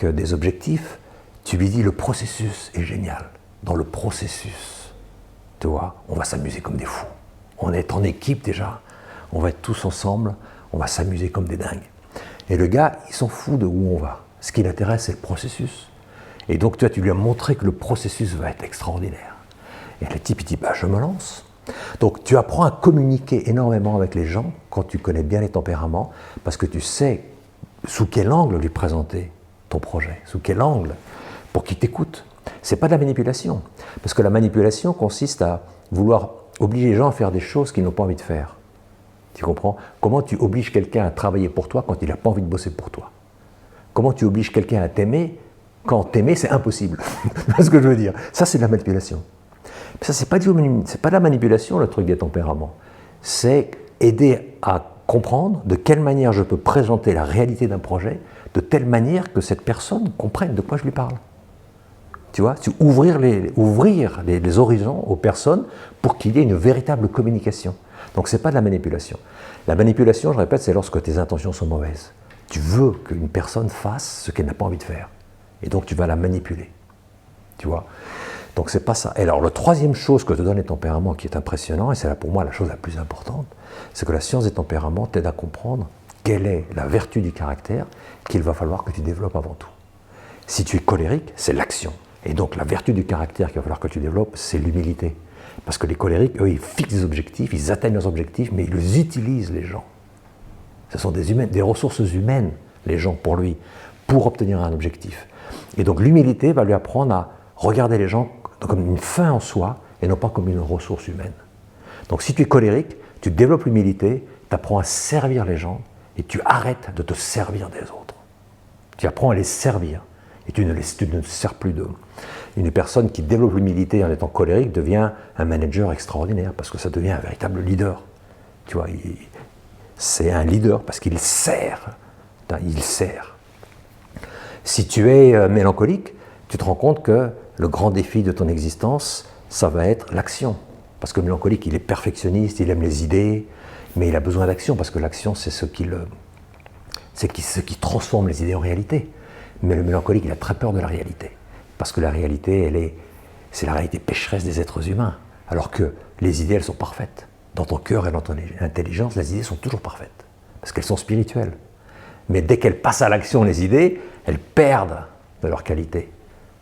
des objectifs, tu lui dis le processus est génial. Dans le processus, tu vois, on va s'amuser comme des fous. On est en équipe déjà, on va être tous ensemble, on va s'amuser comme des dingues. Et le gars, il s'en fout de où on va. Ce qui l'intéresse, c'est le processus. Et donc toi, tu lui as montré que le processus va être extraordinaire. Et le type, il dit, je me lance. Donc tu apprends à communiquer énormément avec les gens quand tu connais bien les tempéraments, parce que tu sais sous quel angle lui présenter ton projet, sous quel angle, pour qu'il t'écoute. Ce n'est pas de la manipulation, parce que la manipulation consiste à vouloir obliger les gens à faire des choses qu'ils n'ont pas envie de faire. Tu comprends? Comment tu obliges quelqu'un à travailler pour toi quand il n'a pas envie de bosser pour toi? Comment tu obliges quelqu'un à t'aimer quand t'aimer, c'est impossible? Tu vois ce que je veux dire? Ça, c'est de la manipulation. Ça, c'est pas de la manipulation, le truc des tempéraments. C'est aider à comprendre de quelle manière je peux présenter la réalité d'un projet, de telle manière que cette personne comprenne de quoi je lui parle. Tu vois, ouvrir les horizons aux personnes pour qu'il y ait une véritable communication. Donc ce n'est pas de la manipulation. La manipulation, je répète, c'est lorsque tes intentions sont mauvaises. Tu veux qu'une personne fasse ce qu'elle n'a pas envie de faire. Et donc tu vas la manipuler. Tu vois? Donc c'est pas ça. Et alors, la troisième chose que te donnent les tempéraments qui est impressionnant, et c'est là pour moi la chose la plus importante, c'est que la science des tempéraments t'aide à comprendre quelle est la vertu du caractère qu'il va falloir que tu développes avant tout. Si tu es colérique, c'est l'action. Et donc la vertu du caractère qu'il va falloir que tu développes, c'est l'humilité. Parce que les colériques, eux, ils fixent des objectifs, ils atteignent leurs objectifs, mais ils utilisent les gens. Ce sont des ressources humaines, les gens, pour lui, pour obtenir un objectif. Et donc l'humilité va lui apprendre à regarder les gens comme une fin en soi et non pas comme une ressource humaine. Donc si tu es colérique, tu développes l'humilité, tu apprends à servir les gens et tu arrêtes de te servir des autres. Tu apprends à les servir. Et tu ne te sers plus d'eux. Une personne qui développe l'humilité en étant colérique devient un manager extraordinaire parce que ça devient un véritable leader. Tu vois, c'est un leader parce qu'il sert. Il sert. Si tu es mélancolique, tu te rends compte que le grand défi de ton existence, ça va être l'action. Parce que le mélancolique, il est perfectionniste, il aime les idées, mais il a besoin d'action parce que l'action, c'est ce qui transforme les idées en réalité. Mais le mélancolique, il a très peur de la réalité. Parce que la réalité, c'est la réalité pécheresse des êtres humains. Alors que les idées, elles sont parfaites. Dans ton cœur et dans ton intelligence, les idées sont toujours parfaites. Parce qu'elles sont spirituelles. Mais dès qu'elles passent à l'action, les idées, elles perdent de leur qualité.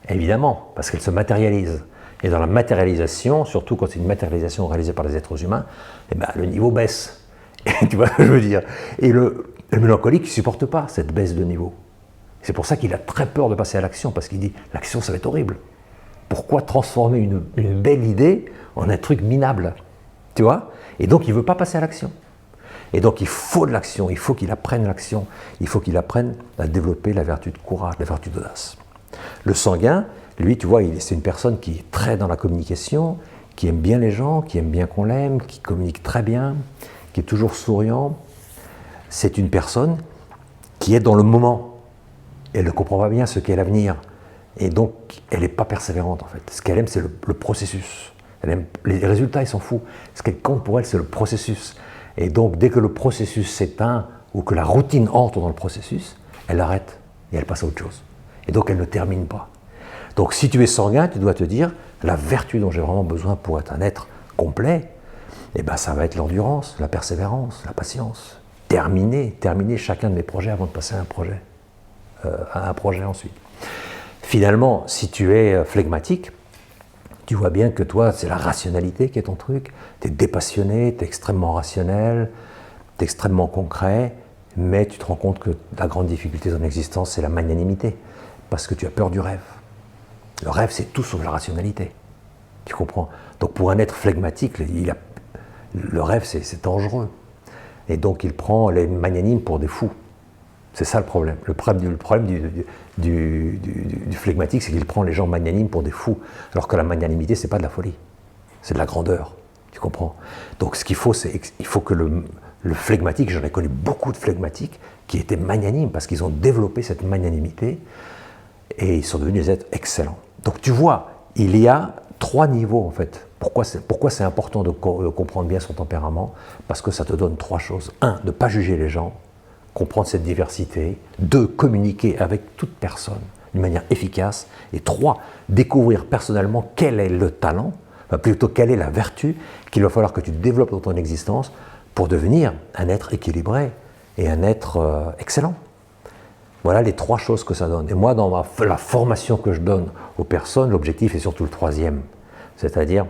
Évidemment, parce qu'elles se matérialisent. Et dans la matérialisation, surtout quand c'est une matérialisation réalisée par les êtres humains, eh ben, le niveau baisse. Et tu vois ce que je veux dire? Et le mélancolique ne supporte pas cette baisse de niveau. C'est pour ça qu'il a très peur de passer à l'action, parce qu'il dit « l'action, ça va être horrible. Pourquoi transformer une belle idée en un truc minable ?» Tu vois? Et donc, il ne veut pas passer à l'action. Et donc, il faut de l'action, il faut qu'il apprenne l'action, il faut qu'il apprenne à développer la vertu de courage, la vertu d'audace. Le sanguin, lui, tu vois, c'est une personne qui est très dans la communication, qui aime bien les gens, qui aime bien qu'on l'aime, qui communique très bien, qui est toujours souriant. C'est une personne qui est dans le moment. Elle ne comprend pas bien ce qu'est l'avenir. Et donc, elle n'est pas persévérante, en fait. Ce qu'elle aime, c'est le processus. Elle aime, les résultats, ils s'en fout. Ce qui compte pour elle, c'est le processus. Et donc, dès que le processus s'éteint ou que la routine entre dans le processus, elle arrête et elle passe à autre chose. Et donc, elle ne termine pas. Donc, si tu es sanguin, tu dois te dire, la vertu dont j'ai vraiment besoin pour être un être complet, eh ben, ça va être l'endurance, la persévérance, la patience. Terminer chacun de mes projets avant de passer à un projet ensuite. Finalement, si tu es flegmatique, tu vois bien que toi, c'est la rationalité qui est ton truc. Tu es dépassionné, tu es extrêmement rationnel, tu es extrêmement concret, mais tu te rends compte que la grande difficulté de ton existence, c'est la magnanimité, parce que tu as peur du rêve. Le rêve, c'est tout sauf la rationalité. Tu comprends? Donc pour un être flegmatique, le rêve, c'est dangereux. Et donc il prend les magnanimes pour des fous. C'est ça le problème. Le problème du flegmatique, c'est qu'il prend les gens magnanimes pour des fous. Alors que la magnanimité, c'est pas de la folie. C'est de la grandeur. Tu comprends? Donc ce qu'il faut, il faut que le flegmatique, j'en ai connu beaucoup de flegmatiques qui étaient magnanimes parce qu'ils ont développé cette magnanimité et ils sont devenus des êtres excellents. Donc tu vois, il y a 3 niveaux en fait. Pourquoi c'est important de comprendre bien son tempérament? Parce que ça te donne 3 choses. 1, de ne pas juger les gens, comprendre cette diversité. 2, communiquer avec toute personne d'une manière efficace. Et 3, découvrir personnellement quel est le talent, enfin plutôt quelle est la vertu qu'il va falloir que tu développes dans ton existence pour devenir un être équilibré et un être excellent. Voilà les 3 choses que ça donne. Et moi, dans la formation que je donne aux personnes, l'objectif est surtout le 3e. C'est-à-dire,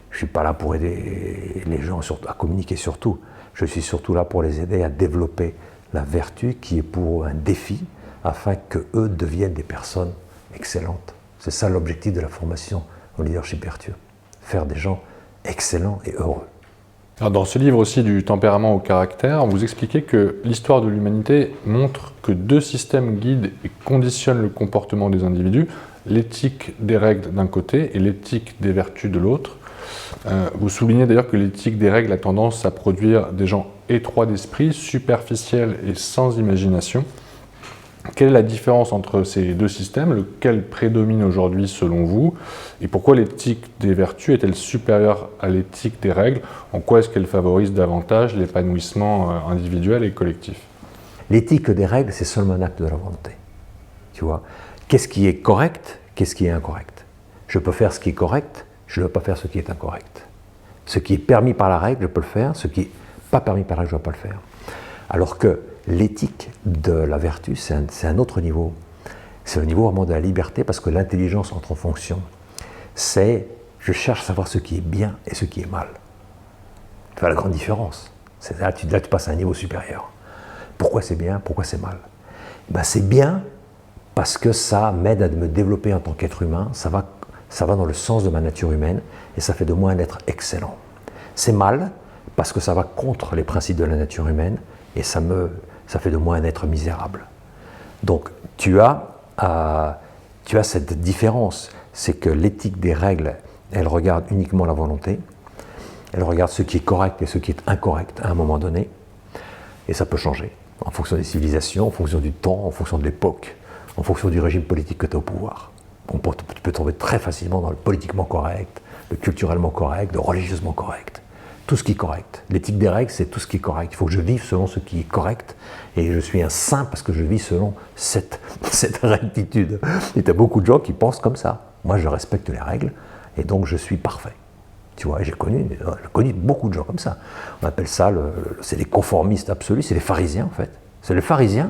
je ne suis pas là pour aider les gens à communiquer surtout. Je suis surtout là pour les aider à développer la vertu qui est pour eux un défi afin qu'eux deviennent des personnes excellentes. C'est ça l'objectif de la formation au leadership vertueux. Faire des gens excellents et heureux. Alors dans ce livre aussi du tempérament au caractère, vous expliquez que l'histoire de l'humanité montre que 2 systèmes guident et conditionnent le comportement des individus, l'éthique des règles d'un côté et l'éthique des vertus de l'autre. Vous soulignez d'ailleurs que l'éthique des règles a tendance à produire des gens étroits d'esprit, superficiels et sans imagination. Quelle est la différence entre ces 2 systèmes? Lequel prédomine aujourd'hui selon vous? Et pourquoi l'éthique des vertus est-elle supérieure à l'éthique des règles? En quoi est-ce qu'elle favorise davantage l'épanouissement individuel et collectif? L'éthique des règles, c'est seulement un acte de la volonté. Tu vois? Qu'est-ce qui est correct? Qu'est-ce qui est incorrect? Je peux faire ce qui est correct, je ne dois pas faire ce qui est incorrect. Ce qui est permis par la règle, je peux le faire. Ce qui n'est pas permis par la règle, je ne dois pas le faire. Alors que l'éthique de la vertu, c'est un autre niveau. C'est le niveau vraiment de la liberté, parce que l'intelligence entre en fonction. C'est, je cherche à savoir ce qui est bien et ce qui est mal. Tu vois la grande différence. Là, tu passes à un niveau supérieur. Pourquoi c'est bien? Pourquoi c'est mal? Ben, c'est bien parce que ça m'aide à me développer en tant qu'être humain. Ça va dans le sens de ma nature humaine et ça fait de moi un être excellent. C'est mal parce que ça va contre les principes de la nature humaine et ça fait de moi un être misérable. Donc tu as cette différence, c'est que l'éthique des règles, elle regarde uniquement la volonté, elle regarde ce qui est correct et ce qui est incorrect à un moment donné, et ça peut changer en fonction des civilisations, en fonction du temps, en fonction de l'époque, en fonction du régime politique que tu as au pouvoir. Tu peux tomber très facilement dans le politiquement correct, le culturellement correct, le religieusement correct. Tout ce qui est correct. L'éthique des règles, c'est tout ce qui est correct. Il faut que je vive selon ce qui est correct. Et je suis un saint parce que je vis selon cette rectitude. Et tu as beaucoup de gens qui pensent comme ça. Moi, je respecte les règles et donc je suis parfait. Tu vois, j'ai connu beaucoup de gens comme ça. On appelle ça, c'est les conformistes absolus, c'est les pharisiens en fait. C'est les pharisiens.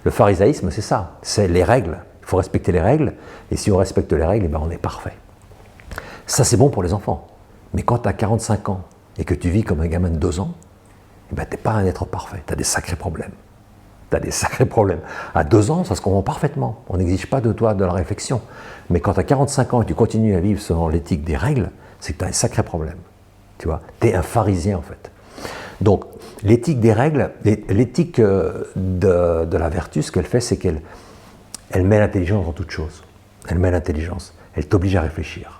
Le pharisaïsme, c'est ça. C'est les règles. Il faut respecter les règles. Et si on respecte les règles, eh ben, on est parfait. Ça, c'est bon pour les enfants. Mais quand tu as 45 ans, et que tu vis comme un gamin de 2 ans, eh ben, tu n'es pas un être parfait, tu as des sacrés problèmes. Tu as des sacrés problèmes. À 2 ans, ça se comprend parfaitement. On n'exige pas de toi de la réflexion. Mais quand tu as 45 ans et que tu continues à vivre selon l'éthique des règles, c'est que tu as un sacré problème. Tu vois, tu es un pharisien en fait. Donc, l'éthique des règles, l'éthique de la vertu, ce qu'elle fait, c'est qu'elle met l'intelligence dans toute chose. Elle met l'intelligence. Elle t'oblige à réfléchir.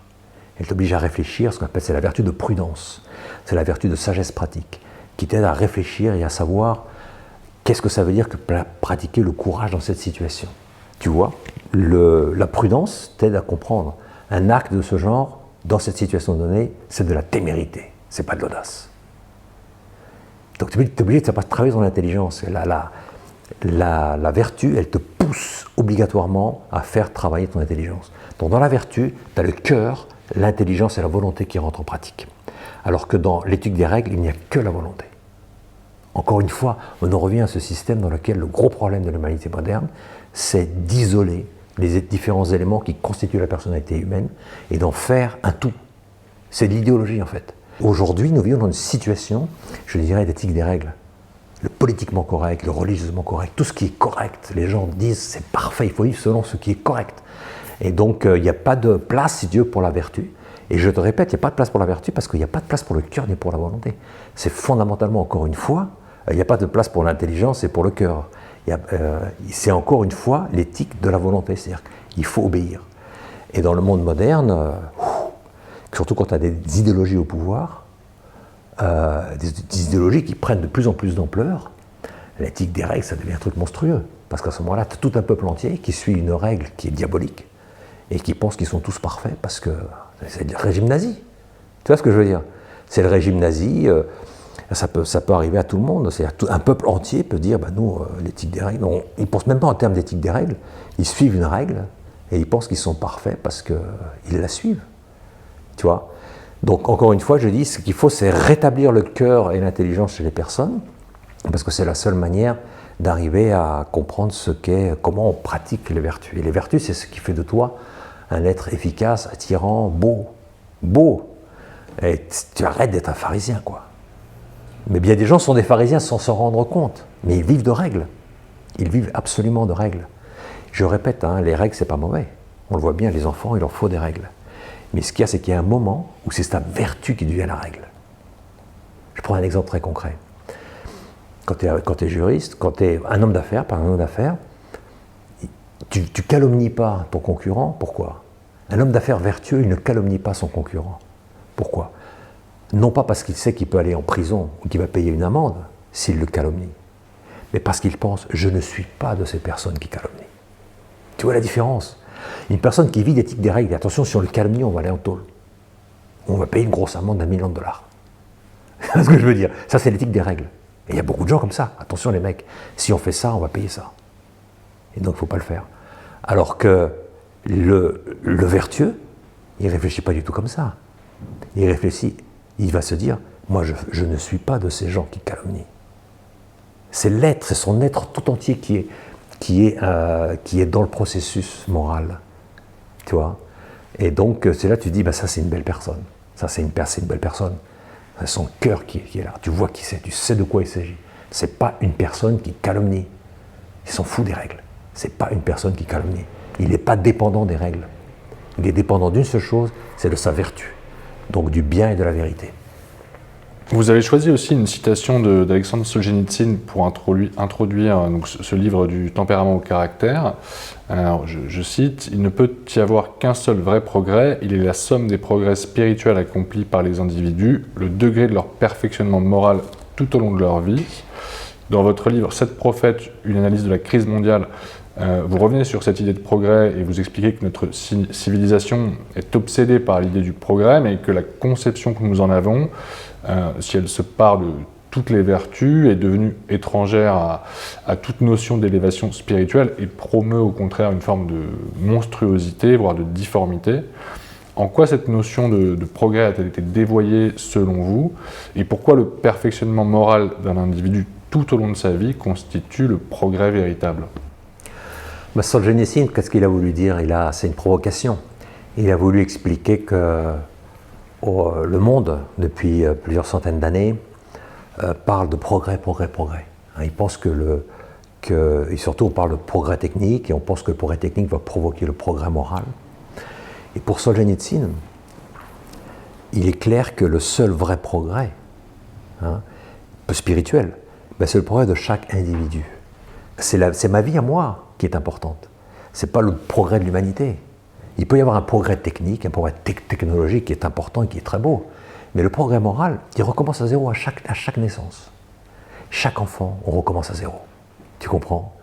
Elle t'oblige à réfléchir, ce qu'on appelle, c'est la vertu de prudence. C'est la vertu de sagesse pratique, qui t'aide à réfléchir et à savoir qu'est-ce que ça veut dire que pratiquer le courage dans cette situation. Tu vois, la prudence t'aide à comprendre. Un acte de ce genre, dans cette situation donnée, c'est de la témérité, c'est pas de l'audace. Donc tu es obligé de travailler ton intelligence. La vertu, elle te pousse obligatoirement à faire travailler ton intelligence. Donc dans la vertu, tu as le cœur, l'intelligence et la volonté qui rentrent en pratique. Alors que dans l'éthique des règles, il n'y a que la volonté. Encore une fois, on en revient à ce système dans lequel le gros problème de l'humanité moderne, c'est d'isoler les différents éléments qui constituent la personnalité humaine et d'en faire un tout. C'est de l'idéologie en fait. Aujourd'hui, nous vivons dans une situation, je dirais, d'éthique des règles. Le politiquement correct, le religieusement correct, tout ce qui est correct. Les gens disent c'est parfait, il faut vivre selon ce qui est correct. Et donc, il n'y a pas de place, si Dieu, pour la vertu. Et je te répète, il n'y a pas de place pour la vertu parce qu'il n'y a pas de place pour le cœur ni pour la volonté. C'est fondamentalement, encore une fois, il n'y a pas de place pour l'intelligence et pour le cœur. C'est encore une fois l'éthique de la volonté, c'est-à-dire qu'il faut obéir. Et dans le monde moderne, surtout quand tu as des idéologies au pouvoir, des idéologies qui prennent de plus en plus d'ampleur, l'éthique des règles, ça devient un truc monstrueux. Parce qu'à ce moment-là, tu as tout un peuple entier qui suit une règle qui est diabolique et qui pense qu'ils sont tous parfaits parce que c'est le régime nazi. Tu vois ce que je veux dire? C'est le régime nazi, ça peut arriver à tout le monde. Un peuple entier peut dire, bah, nous, l'éthique des règles, ils ne pensent même pas en termes d'éthique des règles, ils suivent une règle et ils pensent qu'ils sont parfaits parce qu'ils la suivent. Tu vois? Donc, encore une fois, je dis, ce qu'il faut, c'est rétablir le cœur et l'intelligence chez les personnes, parce que c'est la seule manière d'arriver à comprendre comment on pratique les vertus. Et les vertus, c'est ce qui fait de toi un être efficace, attirant, beau. Et tu arrêtes d'être un pharisien, quoi. Mais bien des gens sont des pharisiens sans s'en rendre compte, mais ils vivent de règles. Ils vivent absolument de règles. Je répète, les règles, c'est pas mauvais. On le voit bien, les enfants, il leur faut des règles. Mais ce qu'il y a, c'est qu'il y a un moment où c'est ta vertu qui devient la règle. Je prends un exemple très concret. Quand tu es juriste, quand tu es un homme d'affaires, tu calomnies pas ton concurrent. Pourquoi? Un homme d'affaires vertueux, il ne calomnie pas son concurrent. Pourquoi? Non pas parce qu'il sait qu'il peut aller en prison ou qu'il va payer une amende s'il le calomnie, mais parce qu'il pense « je ne suis pas de ces personnes qui calomnient ». Tu vois la différence? Une personne qui vit l'éthique des règles, attention, si on le calomnie, on va aller en tôle. On va payer une grosse amende d'1 million de dollars. C'est ce que je veux dire. Ça, c'est l'éthique des règles. Et il y a beaucoup de gens comme ça. Attention les mecs, si on fait ça, on va payer ça. Et donc, il ne faut pas le faire. Alors que le vertueux, il ne réfléchit pas du tout comme ça. Il réfléchit, il va se dire, moi, je ne suis pas de ces gens qui calomnient. C'est l'être, c'est son être tout entier qui est dans le processus moral. Tu vois? Et donc, c'est là que tu dis, ça, c'est une belle personne. Ça, c'est une belle personne. C'est son cœur qui est là. Tu vois qui c'est, tu sais de quoi il s'agit. C'est pas une personne qui calomnie. Il s'en fout des règles. C'est pas une personne qui calomnie. Il n'est pas dépendant des règles. Il est dépendant d'une seule chose, c'est de sa vertu. Donc du bien et de la vérité. Vous avez choisi aussi une citation d'Alexandre Solzhenitsyn pour introduire donc, ce livre du tempérament au caractère. Alors, je cite, « Il ne peut y avoir qu'un seul vrai progrès, il est la somme des progrès spirituels accomplis par les individus, le degré de leur perfectionnement moral tout au long de leur vie. » Dans votre livre « 7 prophètes, une analyse de la crise mondiale », vous revenez sur cette idée de progrès et vous expliquez que notre civilisation est obsédée par l'idée du progrès, mais que la conception que nous en avons, si elle se part de toutes les vertus, est devenue étrangère à toute notion d'élévation spirituelle et promeut au contraire une forme de monstruosité, voire de difformité. En quoi cette notion de progrès a-t-elle été dévoyée selon vous? Et pourquoi le perfectionnement moral d'un individu tout au long de sa vie constitue le progrès véritable? Solzhenitsyn, qu'est-ce qu'il a voulu dire? C'est une provocation. Il a voulu expliquer que le monde, depuis plusieurs centaines d'années, parle de progrès, progrès, progrès. Il pense et surtout on parle de progrès technique, et on pense que le progrès technique va provoquer le progrès moral. Et pour Solzhenitsyn, il est clair que le seul vrai progrès, spirituel, c'est le progrès de chaque individu. C'est ma vie à moi qui est importante. Ce n'est pas le progrès de l'humanité. Il peut y avoir un progrès technique, un progrès technologique qui est important et qui est très beau. Mais le progrès moral, il recommence à zéro à chaque naissance. Chaque enfant, on recommence à zéro. Tu comprends?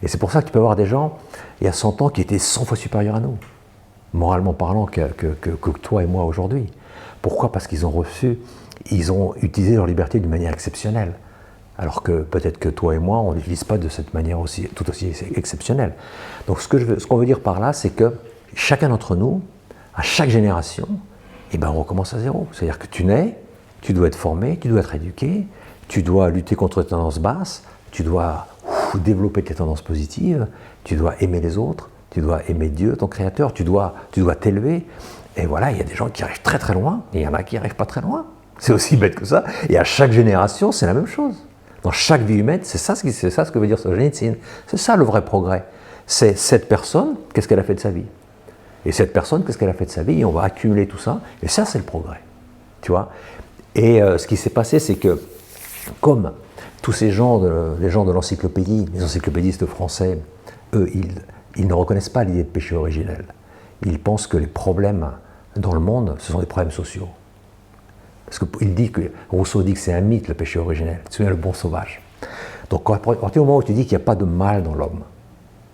Et c'est pour ça que tu peux avoir des gens, il y a 100 ans, qui étaient 100 fois supérieurs à nous, moralement parlant, que toi et moi aujourd'hui. Pourquoi? Parce qu'ils ont utilisé leur liberté d'une manière exceptionnelle. Alors que peut-être que toi et moi, on n'utilise pas de cette manière tout aussi exceptionnelle. Donc ce qu'on veut dire par là, c'est que chacun d'entre nous, à chaque génération, on recommence à zéro. C'est-à-dire que tu nais, tu dois être formé, tu dois être éduqué, tu dois lutter contre les tendances basses, tu dois développer tes tendances positives, tu dois aimer les autres, tu dois aimer Dieu, ton Créateur, tu dois t'élever. Et voilà, il y a des gens qui arrivent très très loin, et il y en a qui n'arrivent pas très loin. C'est aussi bête que ça. Et à chaque génération, c'est la même chose. Dans chaque vie humaine, c'est ça ce que veut dire Solzhenitsyn. C'est ça le vrai progrès. C'est cette personne, qu'est-ce qu'elle a fait de sa vie? Et cette personne, qu'est-ce qu'elle a fait de sa vie? Et on va accumuler tout ça, et ça, c'est le progrès. Tu vois? Et ce qui s'est passé, c'est que, comme tous ces gens, les gens de l'encyclopédie, les encyclopédistes français, eux, ils ne reconnaissent pas l'idée de péché originel. Ils pensent que les problèmes dans le monde, ce sont des problèmes sociaux. Parce que Rousseau dit que c'est un mythe, le péché originel. Tu te souviens, le bon sauvage. Donc, à partir du moment où tu dis qu'il n'y a pas de mal dans l'homme,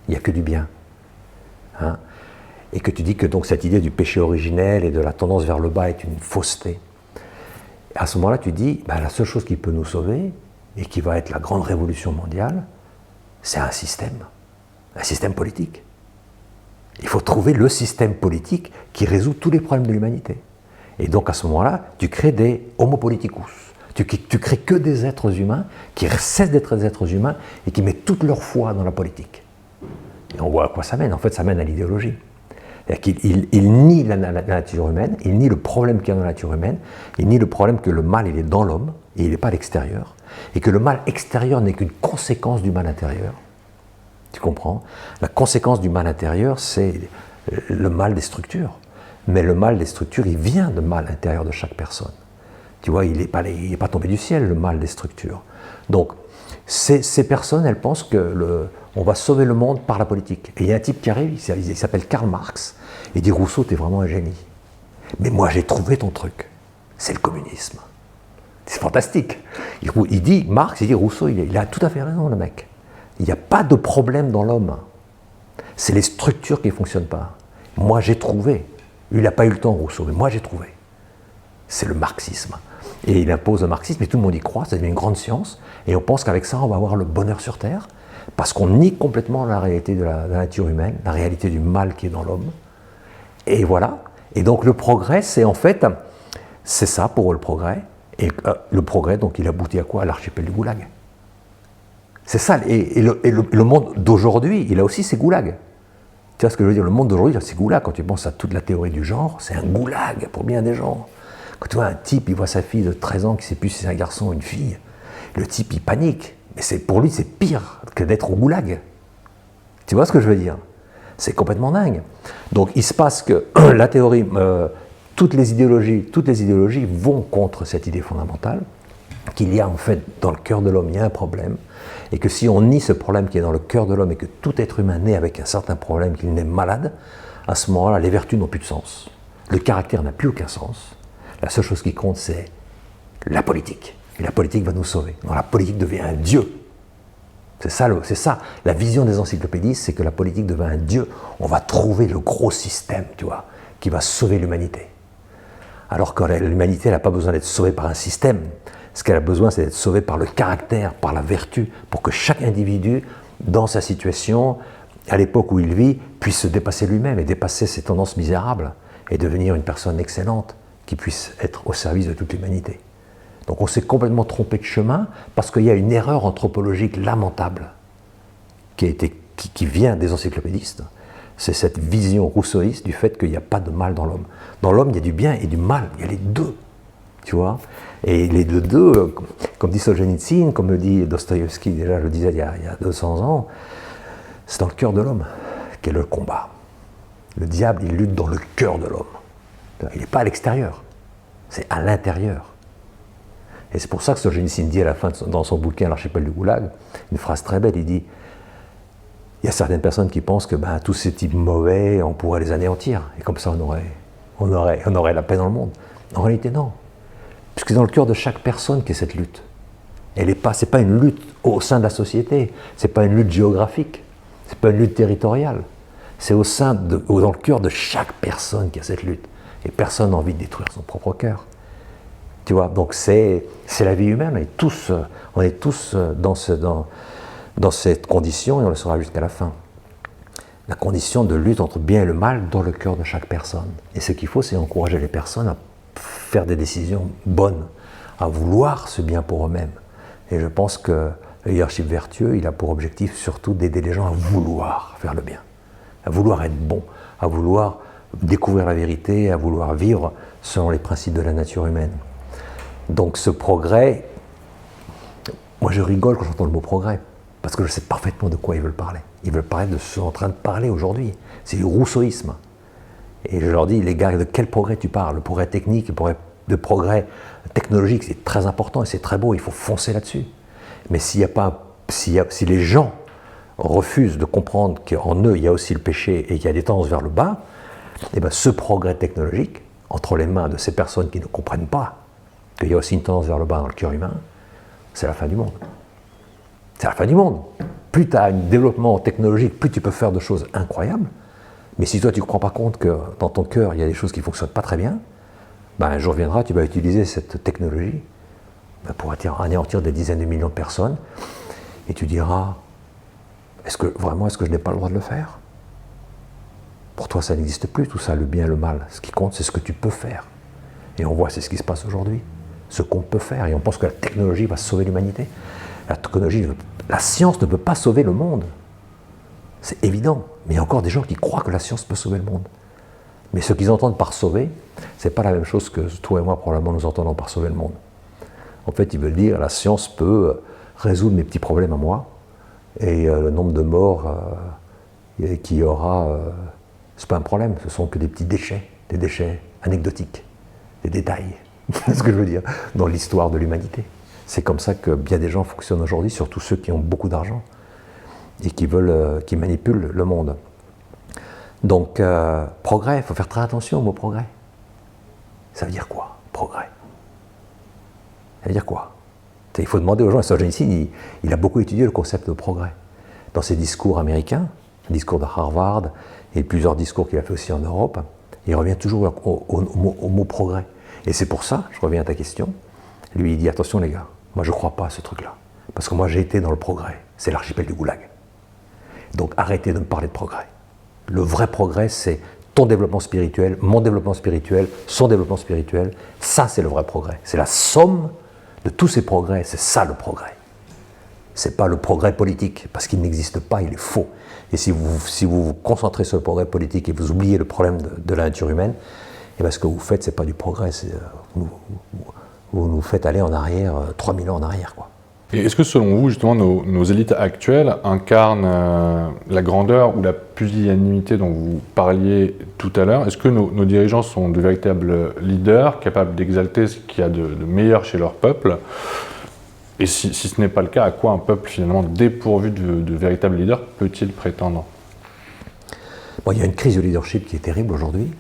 il n'y a que du bien, et que tu dis que donc cette idée du péché originel et de la tendance vers le bas est une fausseté, à ce moment-là, tu dis, la seule chose qui peut nous sauver, et qui va être la grande révolution mondiale, c'est un système politique. Il faut trouver le système politique qui résout tous les problèmes de l'humanité. Et donc à ce moment-là, tu crées des homo politicus. Tu crées que des êtres humains qui cessent d'être des êtres humains et qui mettent toute leur foi dans la politique. Et on voit à quoi ça mène. En fait, ça mène à l'idéologie. Il nie la nature humaine, il nie le problème qu'il y a dans la nature humaine, il nie le problème que le mal il est dans l'homme et il n'est pas à l'extérieur, et que le mal extérieur n'est qu'une conséquence du mal intérieur. Tu comprends? La conséquence du mal intérieur, c'est le mal des structures. Mais le mal des structures, il vient de mal intérieur de chaque personne. Tu vois, il n'est pas tombé du ciel, le mal des structures. Donc, ces personnes, elles pensent qu'on va sauver le monde par la politique. Et il y a un type qui arrive, il s'appelle Karl Marx, et il dit « Rousseau, t'es vraiment un génie. Mais moi, j'ai trouvé ton truc. C'est le communisme. » C'est fantastique. Il dit, Rousseau, il a tout à fait raison, le mec. Il n'y a pas de problème dans l'homme. C'est les structures qui ne fonctionnent pas. Moi, j'ai trouvé. Lui, il n'a pas eu le temps, Rousseau, mais moi, j'ai trouvé. C'est le marxisme. Et il impose le marxisme, et tout le monde y croit, ça devient une grande science, et on pense qu'avec ça, on va avoir le bonheur sur Terre, parce qu'on nie complètement la réalité de la nature humaine, la réalité du mal qui est dans l'homme. Et voilà. Et donc, le progrès, c'est en fait, c'est ça pour eux, le progrès. Et le progrès, donc, il aboutit à quoi? À l'archipel du goulag. C'est ça. Et le monde d'aujourd'hui, il a aussi ses goulags. Tu vois ce que je veux dire? Le monde d'aujourd'hui, c'est goulag. Quand tu penses à toute la théorie du genre, c'est un goulag pour bien des gens. Quand tu vois un type, il voit sa fille de 13 ans qui ne sait plus si c'est un garçon ou une fille, le type, il panique. Mais pour lui, c'est pire que d'être au goulag. Tu vois ce que je veux dire? C'est complètement dingue. Donc, il se passe que la théorie toutes les idéologies vont contre cette idée fondamentale, qu'il y a en fait dans le cœur de l'homme, il y a un problème, et que si on nie ce problème qui est dans le cœur de l'homme et que tout être humain naît avec un certain problème, qu'il naît malade, à ce moment-là, les vertus n'ont plus de sens. Le caractère n'a plus aucun sens. La seule chose qui compte, c'est la politique. Et la politique va nous sauver. Donc la politique devient un dieu. C'est ça, la vision des encyclopédistes, c'est que la politique devient un dieu. On va trouver le gros système, tu vois, qui va sauver l'humanité. Alors que l'humanité n'a pas besoin d'être sauvée par un système. Ce qu'elle a besoin, c'est d'être sauvée par le caractère, par la vertu, pour que chaque individu, dans sa situation, à l'époque où il vit, puisse se dépasser lui-même et dépasser ses tendances misérables et devenir une personne excellente qui puisse être au service de toute l'humanité. Donc on s'est complètement trompé de chemin parce qu'il y a une erreur anthropologique lamentable qui vient des encyclopédistes. C'est cette vision rousseauiste du fait qu'il n'y a pas de mal dans l'homme. Dans l'homme, il y a du bien et du mal, il y a les deux, tu vois. Et les deux, comme dit Solzhenitsyn, comme le dit Dostoïevski, déjà je le disais il y a 200 ans, c'est dans le cœur de l'homme qu'est le combat. Le diable, il lutte dans le cœur de l'homme. Il n'est pas à l'extérieur, c'est à l'intérieur. Et c'est pour ça que Solzhenitsyn dit à la fin, dans son bouquin L'archipel du Goulag, une phrase très belle, il dit il y a certaines personnes qui pensent que tous ces types mauvais, on pourrait les anéantir, et comme ça on aurait la paix dans le monde. En réalité, non. Puisque c'est dans le cœur de chaque personne qu'est cette lutte. C'est pas une lutte au sein de la société, c'est pas une lutte géographique, c'est pas une lutte territoriale. C'est dans le cœur de chaque personne qu'il y a cette lutte. Et personne n'a envie de détruire son propre cœur. Tu vois, donc c'est la vie humaine, on est tous dans cette condition et on le sera jusqu'à la fin. La condition de lutte entre le bien et le mal dans le cœur de chaque personne. Et ce qu'il faut, c'est encourager les personnes à faire des décisions bonnes, à vouloir ce bien pour eux-mêmes. Et je pense que le leadership vertueux, il a pour objectif surtout d'aider les gens à vouloir faire le bien, à vouloir être bon, à vouloir découvrir la vérité, à vouloir vivre selon les principes de la nature humaine. Donc ce progrès, moi je rigole quand j'entends le mot progrès, parce que je sais parfaitement de quoi ils veulent parler. Ils veulent parler de ce qu'on est en train de parler aujourd'hui. C'est du rousseauisme. Et je leur dis, les gars, de quel progrès tu parles? Le progrès technique, le progrès technologique, c'est très important et c'est très beau, il faut foncer là-dessus. Mais si les gens refusent de comprendre qu'en eux, il y a aussi le péché et qu'il y a des tendances vers le bas, et bien ce progrès technologique, entre les mains de ces personnes qui ne comprennent pas qu'il y a aussi une tendance vers le bas dans le cœur humain, c'est la fin du monde. C'est la fin du monde. Plus tu as un développement technologique, plus tu peux faire de choses incroyables. Mais si toi tu ne prends pas compte que dans ton cœur, il y a des choses qui ne fonctionnent pas très bien, un jour viendra, tu vas utiliser cette technologie pour anéantir des dizaines de millions de personnes, et tu diras, est-ce que je n'ai pas le droit de le faire? Pour toi, ça n'existe plus, tout ça, le bien et le mal. Ce qui compte, c'est ce que tu peux faire. Et on voit, c'est ce qui se passe aujourd'hui, ce qu'on peut faire, et on pense que la technologie va sauver l'humanité. La science ne peut pas sauver le monde. C'est évident. Mais il y a encore des gens qui croient que la science peut sauver le monde. Mais ce qu'ils entendent par sauver, ce n'est pas la même chose que toi et moi, probablement, nous entendons par sauver le monde. En fait, ils veulent dire la science peut résoudre mes petits problèmes à moi, et le nombre de morts qu'il y aura, ce n'est pas un problème, ce sont que des petits déchets, des déchets anecdotiques, des détails, c'est ce que je veux dire, dans l'histoire de l'humanité. C'est comme ça que bien des gens fonctionnent aujourd'hui, surtout ceux qui ont beaucoup d'argent et qui manipulent le monde. Donc, progrès, il faut faire très attention au mot progrès. Ça veut dire quoi, progrès? Ça veut dire quoi? Il faut demander aux gens, et Solzhenitsyn, il a beaucoup étudié le concept de progrès. Dans ses discours américains, le discours de Harvard et plusieurs discours qu'il a fait aussi en Europe, il revient toujours au mot progrès. Et c'est pour ça, je reviens à ta question, lui il dit attention les gars, moi je ne crois pas à ce truc-là, parce que moi j'ai été dans le progrès, c'est l'archipel du Goulag. Donc arrêtez de me parler de progrès. Le vrai progrès, c'est ton développement spirituel, mon développement spirituel, son développement spirituel, ça c'est le vrai progrès. C'est la somme de tous ces progrès, c'est ça le progrès. C'est pas le progrès politique, parce qu'il n'existe pas, il est faux. Et si vous vous concentrez sur le progrès politique et vous oubliez le problème de la nature humaine, et bien ce que vous faites, c'est pas du progrès, vous nous faites aller en arrière, 3000 ans en arrière, quoi. Et est-ce que selon vous, justement, nos élites actuelles incarnent la grandeur ou la pusillanimité dont vous parliez tout à l'heure? Est-ce que nos dirigeants sont de véritables leaders, capables d'exalter ce qu'il y a de meilleur chez leur peuple? Et si ce n'est pas le cas, à quoi un peuple finalement dépourvu de véritables leaders peut-il prétendre? Bon, il y a une crise de leadership qui est terrible aujourd'hui.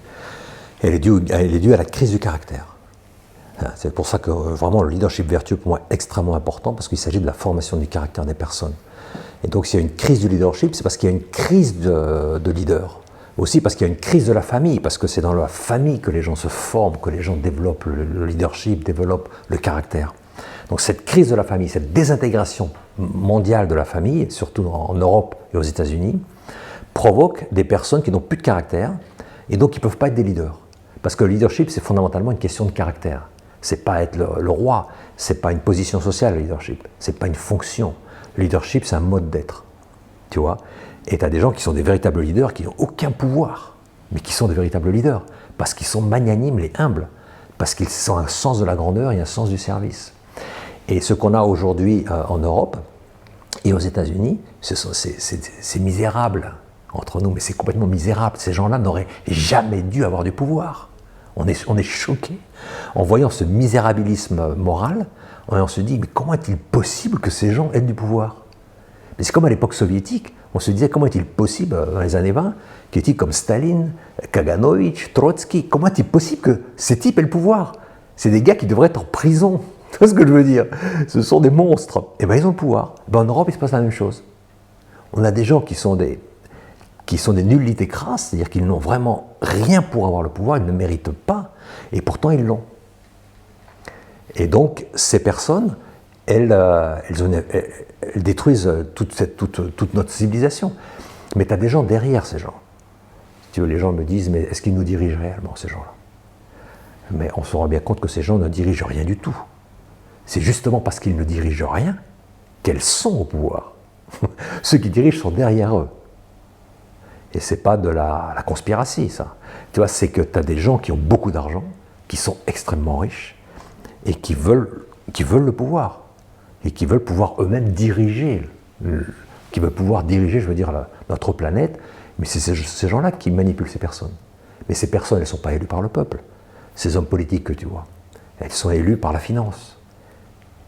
Elle est due à la crise du caractère. C'est pour ça que vraiment le leadership vertueux pour moi est extrêmement important, parce qu'il s'agit de la formation du caractère des personnes. Et donc s'il y a une crise du leadership, c'est parce qu'il y a une crise de leader. Aussi parce qu'il y a une crise de la famille, parce que c'est dans la famille que les gens se forment, que les gens développent le leadership, développent le caractère. Donc cette crise de la famille, cette désintégration mondiale de la famille, surtout en Europe et aux États-Unis, provoque des personnes qui n'ont plus de caractère et donc qui ne peuvent pas être des leaders. Parce que le leadership, c'est fondamentalement une question de caractère. C'est pas être le roi, c'est pas une position sociale, le leadership. C'est pas une fonction. Le leadership, c'est un mode d'être. Tu vois? Et tu as des gens qui sont des véritables leaders, qui n'ont aucun pouvoir, mais qui sont des véritables leaders, parce qu'ils sont magnanimes et humbles, parce qu'ils ont un sens de la grandeur et un sens du service. Et ce qu'on a aujourd'hui en Europe et aux États-Unis, c'est misérable entre nous, mais c'est complètement misérable. Ces gens-là n'auraient jamais dû avoir du pouvoir. On est choqués en voyant ce misérabilisme moral, et on se dit, mais comment est-il possible que ces gens aient du pouvoir? Mais c'est comme à l'époque soviétique, on se disait, comment est-il possible, dans les années 20, qu'il y ait des types comme Staline, Kaganovitch, Trotsky, comment est-il possible que ces types aient le pouvoir? C'est des gars qui devraient être en prison, tu vois ce que je veux dire? Ce sont des monstres. Et bien ils ont le pouvoir. Ben, en Europe, il se passe la même chose. On a des gens qui sont des nullités crasses, c'est-à-dire qu'ils n'ont vraiment rien pour avoir le pouvoir, ils ne méritent pas, et pourtant ils l'ont. Et donc, ces personnes, elles détruisent toute notre civilisation. Mais tu as des gens derrière ces gens. Si tu veux, les gens me disent, mais est-ce qu'ils nous dirigent réellement, ces gens-là? Mais on se rend bien compte que ces gens ne dirigent rien du tout. C'est justement parce qu'ils ne dirigent rien qu'elles sont au pouvoir. Ceux qui dirigent sont derrière eux. Et ce n'est pas de la conspiratie, ça. Tu vois, c'est que tu as des gens qui ont beaucoup d'argent, qui sont extrêmement riches, et qui veulent le pouvoir. Et qui veulent pouvoir eux-mêmes diriger, qui veulent pouvoir diriger, je veux dire, notre planète. Mais c'est ces gens-là qui manipulent ces personnes. Mais ces personnes, elles ne sont pas élues par le peuple. Ces hommes politiques que tu vois, elles sont élues par la finance.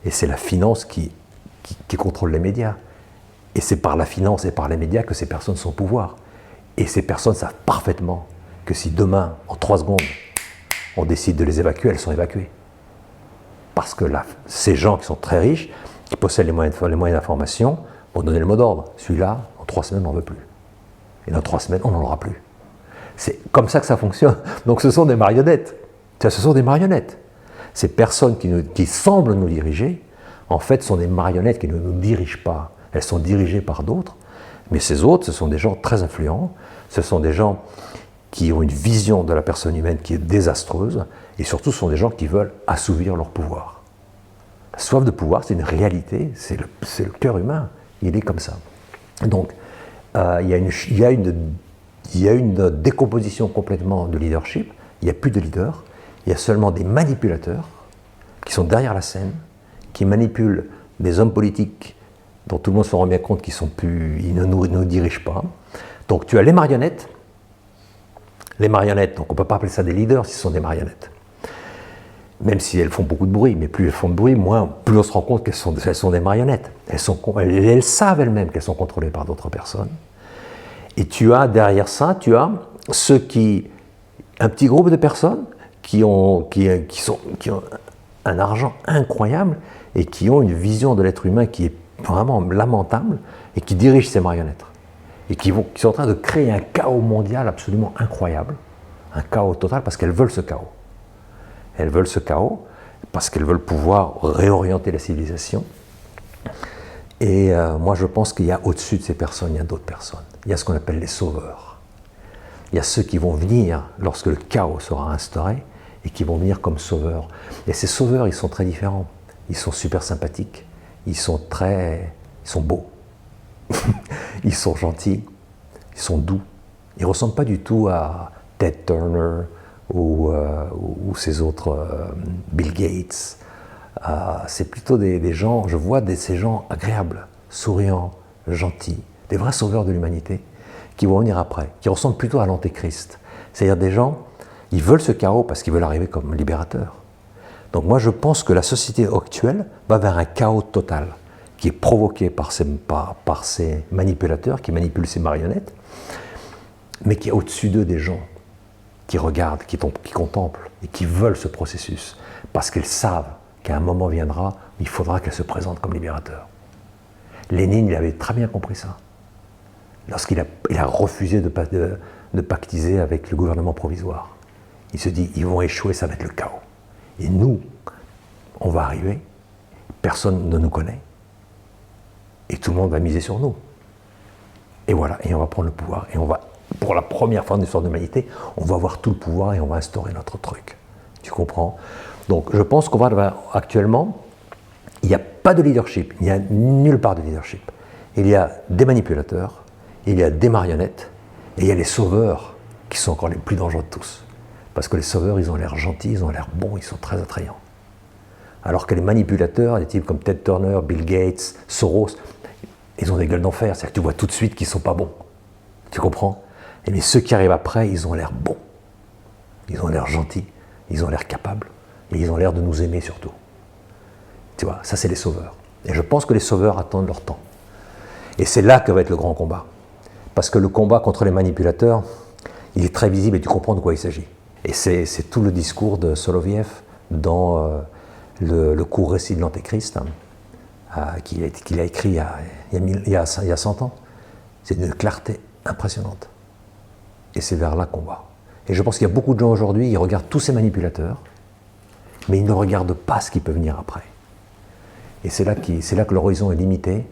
Et c'est la finance qui contrôle les médias. Et c'est par la finance et par les médias que ces personnes sont au pouvoir. Et ces personnes savent parfaitement que si demain, en 3 secondes, on décide de les évacuer, elles sont évacuées. Parce que là, ces gens qui sont très riches, qui possèdent les moyens d'information, vont donner le mot d'ordre. Celui-là, en 3 semaines, on n'en veut plus. Et dans 3 semaines, on n'en aura plus. C'est comme ça que ça fonctionne. Donc ce sont des marionnettes. Ce sont des marionnettes. Ces personnes qui semblent nous diriger, en fait, sont des marionnettes qui ne nous dirigent pas. Elles sont dirigées par d'autres. Mais ces autres, ce sont des gens très influents. Ce sont des gens qui ont une vision de la personne humaine qui est désastreuse. Et surtout, ce sont des gens qui veulent assouvir leur pouvoir. La soif de pouvoir, c'est une réalité. C'est le cœur humain. Il est comme ça. Donc, il y a une décomposition complètement de leadership. Il n'y a plus de leaders. Il y a seulement des manipulateurs qui sont derrière la scène, qui manipulent des hommes politiques dont tout le monde se rend bien compte qu'ils ils ne nous dirigent pas. Donc tu as les marionnettes. Les marionnettes, donc on ne peut pas appeler ça des leaders si ce sont des marionnettes. Même si elles font beaucoup de bruit, mais plus elles font de bruit, plus on se rend compte qu'elles sont des marionnettes. Elles savent elles-mêmes qu'elles sont contrôlées par d'autres personnes. Et tu as derrière ça, un petit groupe de personnes qui ont un argent incroyable et qui ont une vision de l'être humain qui est vraiment lamentable et qui dirigent ces marionnettes. Et qui sont en train de créer un chaos mondial absolument incroyable, un chaos total parce qu'elles veulent ce chaos. Elles veulent ce chaos parce qu'elles veulent pouvoir réorienter la civilisation. Et moi je pense qu'il y a au-dessus de ces personnes, il y a d'autres personnes. Il y a ce qu'on appelle les sauveurs. Il y a ceux qui vont venir lorsque le chaos sera instauré et qui vont venir comme sauveurs. Et ces sauveurs, ils sont très différents. Ils sont super sympathiques. Ils sont beaux. Ils sont gentils. Ils sont doux. Ils ne ressemblent pas du tout à Ted Turner ou ces autres Bill Gates. c'est plutôt des gens, je vois ces gens agréables, souriants, gentils, des vrais sauveurs de l'humanité, qui vont venir après, qui ressemblent plutôt à l'antéchrist. C'est-à-dire des gens, ils veulent ce chaos parce qu'ils veulent arriver comme libérateurs. Donc moi je pense que la société actuelle va vers un chaos total, qui est provoqué par ces manipulateurs, qui manipulent ces marionnettes, mais qui est au-dessus d'eux des gens qui regardent, qui contemplent et qui veulent ce processus, parce qu'ils savent qu'à un moment viendra où il faudra qu'elle se présente comme libérateur. Lénine, il avait très bien compris ça. Lorsqu'il a refusé de pactiser avec le gouvernement provisoire. Il se dit, ils vont échouer, ça va être le chaos. Et nous, on va arriver, personne ne nous connaît, et tout le monde va miser sur nous. Et voilà, et on va prendre le pouvoir, et on va, pour la première fois de l'histoire de l'humanité, on va avoir tout le pouvoir et on va instaurer notre truc. Tu comprends? Donc je pense qu'on va actuellement, il n'y a pas de leadership, il n'y a nulle part de leadership. Il y a des manipulateurs, il y a des marionnettes, et il y a les sauveurs qui sont encore les plus dangereux de tous. Parce que les sauveurs, ils ont l'air gentils, ils ont l'air bons, ils sont très attrayants. Alors que les manipulateurs, des types comme Ted Turner, Bill Gates, Soros, ils ont des gueules d'enfer, c'est-à-dire que tu vois tout de suite qu'ils ne sont pas bons. Tu comprends? Et mais ceux qui arrivent après, ils ont l'air bons. Ils ont l'air gentils, ils ont l'air capables, et ils ont l'air de nous aimer surtout. Tu vois, ça c'est les sauveurs. Et je pense que les sauveurs attendent leur temps. Et c'est là que va être le grand combat. Parce que le combat contre les manipulateurs, il est très visible et tu comprends de quoi il s'agit. Et c'est tout le discours de Soloviev dans le court récit de l'Antéchrist, qu'il a écrit il y a 100 ans. C'est d'une clarté impressionnante. Et c'est vers là qu'on va. Et je pense qu'il y a beaucoup de gens aujourd'hui, ils regardent tous ces manipulateurs, mais ils ne regardent pas ce qui peut venir après. Et c'est là que l'horizon est limité.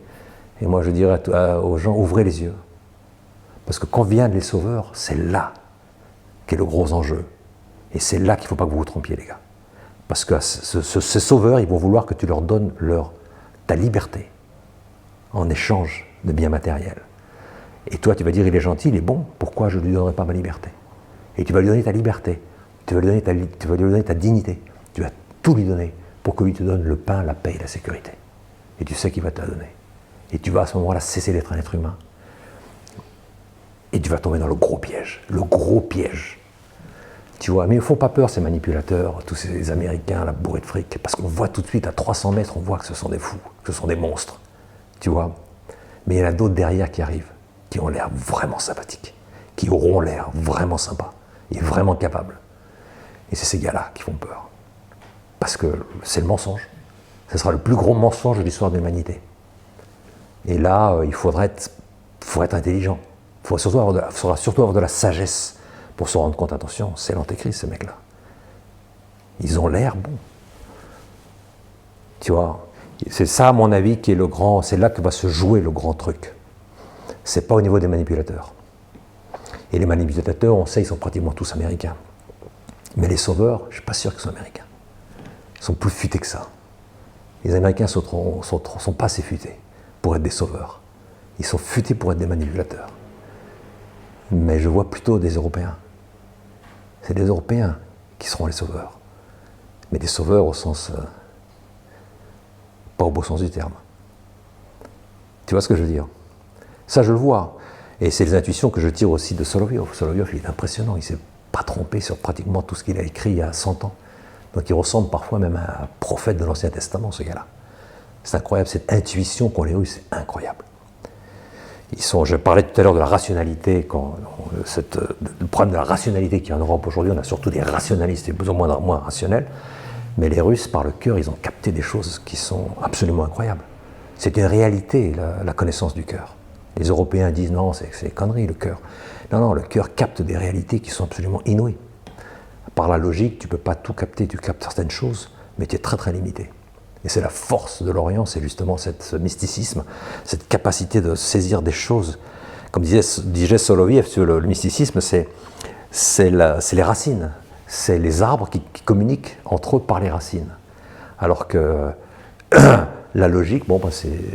Et moi je dirais aux gens, ouvrez les yeux. Parce que quand viennent les sauveurs, c'est là qu'est le gros enjeu. Et c'est là qu'il ne faut pas que vous vous trompiez, les gars. Parce que ces sauveurs, ils vont vouloir que tu leur donnes ta liberté en échange de biens matériels. Et toi, tu vas dire, il est gentil, il est bon, pourquoi je ne lui donnerai pas ma liberté? Et tu vas lui donner ta liberté, tu vas lui donner ta dignité, tu vas tout lui donner pour que lui te donne le pain, la paix et la sécurité. Et tu sais qu'il va te la donner. Et tu vas à ce moment-là cesser d'être un être humain. Et tu vas tomber dans le gros piège. Tu vois, mais ils ne font pas peur ces manipulateurs, tous ces Américains, la bourrée de fric, parce qu'on voit tout de suite, à 300 mètres, on voit que ce sont des fous, que ce sont des monstres. Tu vois. Mais il y en a d'autres derrière qui arrivent, qui ont l'air vraiment sympathiques, qui auront l'air vraiment sympas et vraiment capables. Et c'est ces gars-là qui font peur. Parce que c'est le mensonge. Ce sera le plus gros mensonge de l'histoire de l'humanité. Et là, il faudra être intelligent. Il faudra surtout avoir de la sagesse pour se rendre compte, attention, c'est l'antéchrist, ces mecs-là. Ils ont l'air bons. Tu vois, c'est ça, à mon avis, qui est c'est là que va se jouer le grand truc. C'est pas au niveau des manipulateurs. Et les manipulateurs, on sait, ils sont pratiquement tous américains. Mais les sauveurs, je ne suis pas sûr qu'ils soient américains. Ils sont plus futés que ça. Les Américains ne sont pas assez futés pour être des sauveurs. Ils sont futés pour être des manipulateurs. Mais je vois plutôt des Européens. C'est des Européens qui seront les sauveurs. Mais des sauveurs au sens... pas au beau sens du terme. Tu vois ce que je veux dire? Ça, je le vois. Et c'est les intuitions que je tire aussi de Soloviev. Soloviev, il est impressionnant. Il ne s'est pas trompé sur pratiquement tout ce qu'il a écrit il y a 100 ans. Donc il ressemble parfois même à un prophète de l'Ancien Testament, ce gars-là. C'est incroyable. Cette intuition qu'ont les Russes, c'est incroyable. Je parlais tout à l'heure de la rationalité, le problème de la rationalité qu'il y a en Europe aujourd'hui, on a surtout des rationalistes et plus ou moins rationnels, mais les Russes, par le cœur, ils ont capté des choses qui sont absolument incroyables. C'est une réalité, la connaissance du cœur. Les Européens disent non, c'est des conneries, le cœur. Non, le cœur capte des réalités qui sont absolument inouïes. Par la logique, tu ne peux pas tout capter, tu captes certaines choses, mais tu es très très limité. Et c'est la force de l'Orient, c'est justement ce mysticisme, cette capacité de saisir des choses. Comme disait Soloviev, le mysticisme, c'est les racines, c'est les arbres qui communiquent entre eux par les racines. Alors que la logique,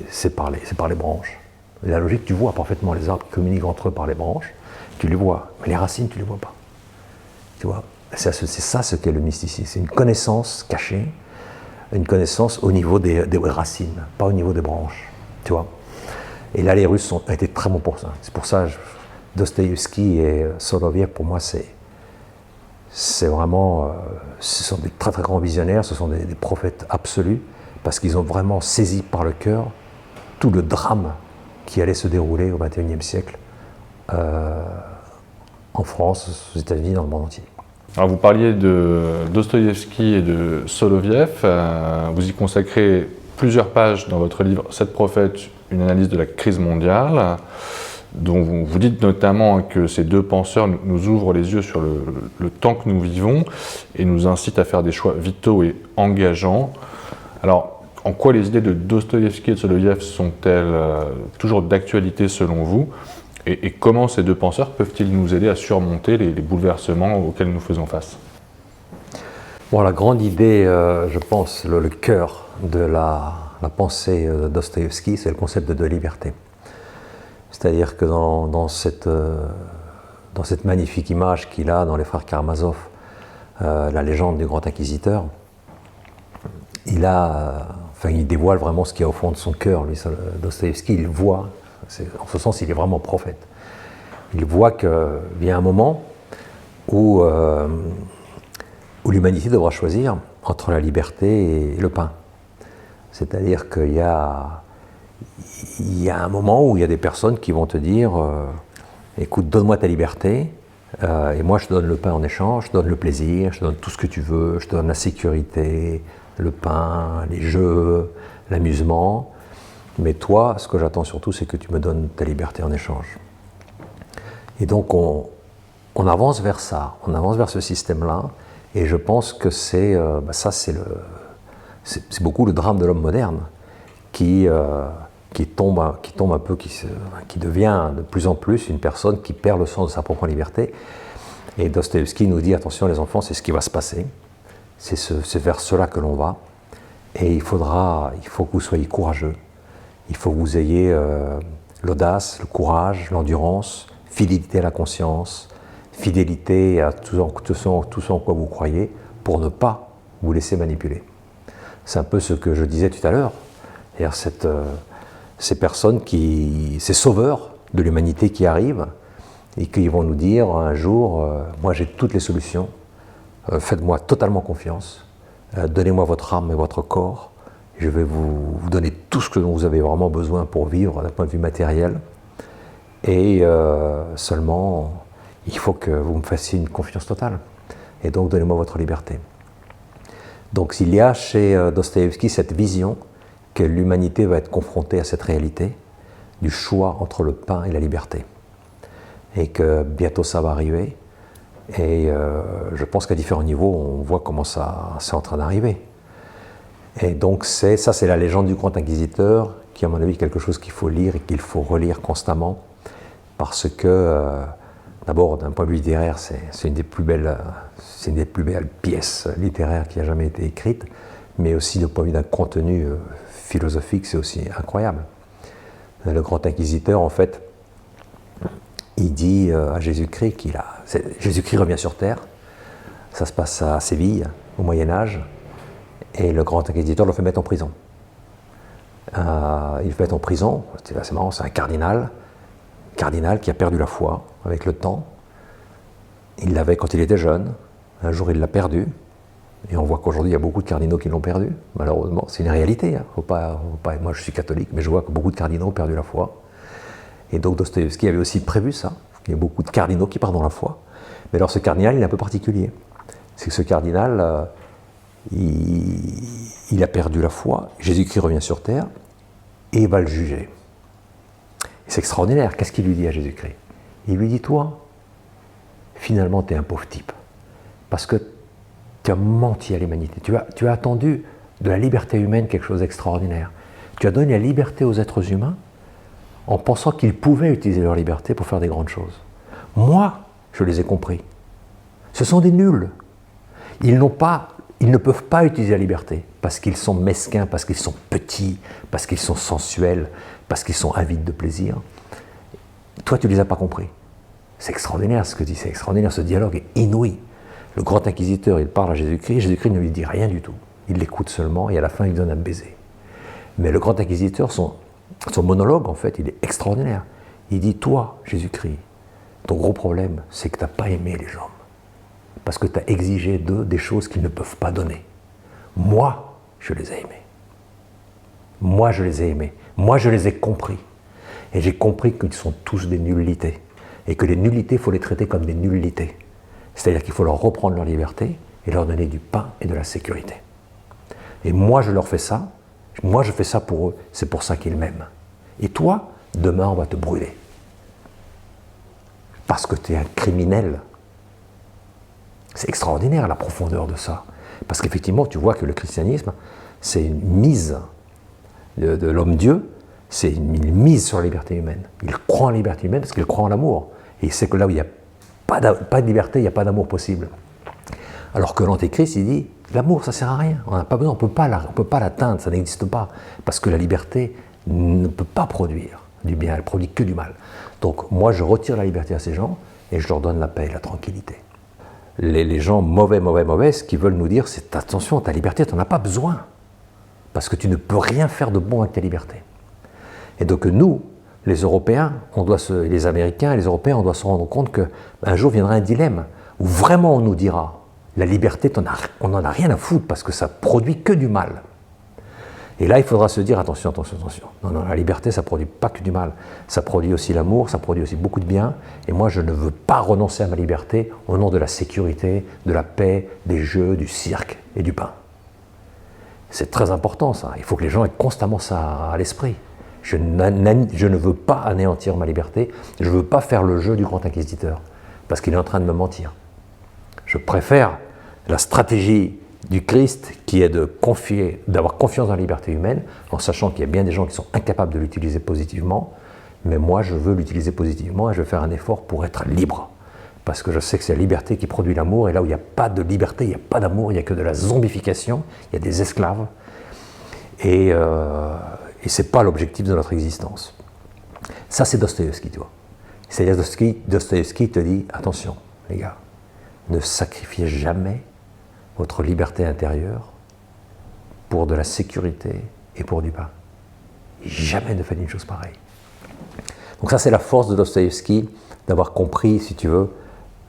c'est par les branches. Et la logique, tu vois parfaitement les arbres qui communiquent entre eux par les branches, tu les vois, mais les racines, tu ne les vois pas. Tu vois, c'est ça ce qu'est le mysticisme, c'est une connaissance cachée une connaissance au niveau des racines, pas au niveau des branches, tu vois. Et là, les Russes ont été très bons pour ça. C'est pour ça, Dostoïevski et Soloviev, pour moi, c'est vraiment, ce sont des très très grands visionnaires, ce sont des prophètes absolus, parce qu'ils ont vraiment saisi par le cœur tout le drame qui allait se dérouler au XXIe siècle en France, aux États-Unis, dans le monde entier. Alors vous parliez de Dostoïevski et de Soloviev, vous y consacrez plusieurs pages dans votre livre « Sept prophètes, une analyse de la crise mondiale », dont vous dites notamment que ces deux penseurs nous ouvrent les yeux sur le temps que nous vivons et nous incitent à faire des choix vitaux et engageants. Alors, en quoi les idées de Dostoïevski et de Soloviev sont-elles toujours d'actualité selon vous ? Et comment ces deux penseurs peuvent-ils nous aider à surmonter les bouleversements auxquels nous faisons face ? Bon, la grande idée, je pense, le cœur de la pensée de Dostoïevski, c'est le concept de liberté. C'est-à-dire que dans cette magnifique image qu'il a dans les frères Karamazov, la légende du grand inquisiteur, il dévoile vraiment ce qu'il y a au fond de son cœur. Lui, Dostoïevski, il voit, en ce sens, il est vraiment prophète. Il voit qu'il y a un moment où l'humanité devra choisir entre la liberté et le pain. C'est-à-dire qu'il y a un moment où il y a des personnes qui vont te dire écoute, donne-moi ta liberté, et moi je te donne le pain en échange, je te donne le plaisir, je te donne tout ce que tu veux, je te donne la sécurité, le pain, les jeux, l'amusement. Mais toi, ce que j'attends surtout, c'est que tu me donnes ta liberté en échange. Et donc on avance vers ça, on avance vers ce système-là, et je pense que c'est beaucoup le drame de l'homme moderne qui tombe un peu, qui devient de plus en plus une personne qui perd le sens de sa propre liberté. Et Dostoïevski nous dit attention les enfants, c'est ce qui va se passer, c'est vers cela que l'on va, et il faut que vous soyez courageux, il faut que vous ayez l'audace, le courage, l'endurance, fidélité à la conscience, fidélité à tout ce en quoi vous croyez, pour ne pas vous laisser manipuler. C'est un peu ce que je disais tout à l'heure, c'est-à-dire ces personnes ces sauveurs de l'humanité qui arrivent et qui vont nous dire un jour moi j'ai toutes les solutions, faites-moi totalement confiance, donnez-moi votre âme et votre corps, je vais vous donner tout ce que vous avez vraiment besoin pour vivre d'un point de vue matériel, et seulement il faut que vous me fassiez une confiance totale, et donc donnez-moi votre liberté. Donc il y a chez Dostoïevski cette vision que l'humanité va être confrontée à cette réalité du choix entre le pain et la liberté, et que bientôt ça va arriver, et je pense qu'à différents niveaux on voit comment c'est en train d'arriver. Et donc c'est la légende du grand inquisiteur, qui à mon avis est quelque chose qu'il faut lire et qu'il faut relire constamment, parce que d'abord d'un point de vue littéraire c'est une des plus belles pièces littéraires qui a jamais été écrite, mais aussi du point de vue d'un contenu philosophique, c'est aussi incroyable. Le grand inquisiteur, en fait, il dit à Jésus-Christ Jésus-Christ revient sur terre, ça se passe à Séville, au Moyen-Âge, et le grand inquisiteur le fait mettre en prison. Il le fait mettre en prison, c'est marrant, c'est un cardinal qui a perdu la foi avec le temps. Il l'avait quand il était jeune, un jour il l'a perdu, et on voit qu'aujourd'hui il y a beaucoup de cardinaux qui l'ont perdu, malheureusement, c'est une réalité. Hein. Moi je suis catholique, mais je vois que beaucoup de cardinaux ont perdu la foi. Et donc Dostoïevski avait aussi prévu ça, il y a beaucoup de cardinaux qui perdent la foi. Mais alors ce cardinal, il est un peu particulier. C'est que ce cardinal, il a perdu la foi, Jésus-Christ revient sur terre, et il va le juger. Et c'est extraordinaire, qu'est-ce qu'il lui dit à Jésus-Christ ? Il lui dit, toi, finalement tu es un pauvre type, parce que tu as menti à l'humanité, tu as attendu de la liberté humaine quelque chose d'extraordinaire. Tu as donné la liberté aux êtres humains en pensant qu'ils pouvaient utiliser leur liberté pour faire des grandes choses. Moi, je les ai compris. Ce sont des nuls. Ils ne peuvent pas utiliser la liberté parce qu'ils sont mesquins, parce qu'ils sont petits, parce qu'ils sont sensuels, parce qu'ils sont avides de plaisir. Toi, tu ne les as pas compris. C'est extraordinaire ce que dit, c'est extraordinaire, ce dialogue est inouï. Le grand inquisiteur, il parle à Jésus-Christ ne lui dit rien du tout. il l'écoute seulement et à la fin il donne un baiser. Mais le grand inquisiteur, son monologue en fait, il est extraordinaire. Il dit, toi, Jésus-Christ, ton gros problème, c'est que tu n'as pas aimé les hommes. Parce que tu as exigé d'eux des choses qu'ils ne peuvent pas donner. Moi, je les ai aimés. Moi, je les ai aimés. Moi, je les ai compris. Et j'ai compris qu'ils sont tous des nullités. Et que les nullités, il faut les traiter comme des nullités. C'est-à-dire qu'il faut leur reprendre leur liberté et leur donner du pain et de la sécurité. Et moi, je leur fais ça. Moi, je fais ça pour eux. C'est pour ça qu'ils m'aiment. Et toi, demain, on va te brûler. Parce que tu es un criminel. C'est extraordinaire la profondeur de ça. Parce qu'effectivement, tu vois que le christianisme, c'est une mise de l'homme-dieu, c'est une mise sur la liberté humaine. Il croit en la liberté humaine parce qu'il croit en l'amour. Et il sait que là où il n'y a pas de liberté, il n'y a pas d'amour possible. Alors que l'Antéchrist, il dit, l'amour, ça ne sert à rien. On n'a pas besoin, on ne peut pas l'atteindre, ça n'existe pas. Parce que la liberté ne peut pas produire du bien, elle ne produit que du mal. Donc moi, je retire la liberté à ces gens et je leur donne la paix et la tranquillité. Les gens mauvais, ce qu'ils veulent nous dire, c'est attention, ta liberté, tu n'en as pas besoin. Parce que tu ne peux rien faire de bon avec ta liberté. Et donc nous, les Européens, les Américains et les Européens, on doit se rendre compte qu'un jour viendra un dilemme où vraiment on nous dira, la liberté, on n'en a rien à foutre parce que ça produit que du mal. Et là, il faudra se dire, attention. Non, la liberté, ça ne produit pas que du mal. Ça produit aussi l'amour, ça produit aussi beaucoup de bien. Et moi, je ne veux pas renoncer à ma liberté au nom de la sécurité, de la paix, des jeux, du cirque et du pain. C'est très important, ça. Il faut que les gens aient constamment ça à l'esprit. Je ne veux pas anéantir ma liberté. Je ne veux pas faire le jeu du grand inquisiteur, parce qu'il est en train de me mentir. Je préfère la stratégie du Christ qui est d'avoir confiance dans la liberté humaine, en sachant qu'il y a bien des gens qui sont incapables de l'utiliser positivement, mais moi je veux l'utiliser positivement et je veux faire un effort pour être libre. Parce que je sais que c'est la liberté qui produit l'amour, et là où il n'y a pas de liberté, il n'y a pas d'amour, il n'y a que de la zombification, il y a des esclaves, et ce n'est pas l'objectif de notre existence. Ça c'est Dostoïevski, tu vois. C'est-à-dire Dostoïevski te dit, attention les gars, ne sacrifiez jamais votre liberté intérieure pour de la sécurité et pour du pain. Jamais ne faites une chose pareille. Donc ça, c'est la force de Dostoïevski, d'avoir compris, si tu veux,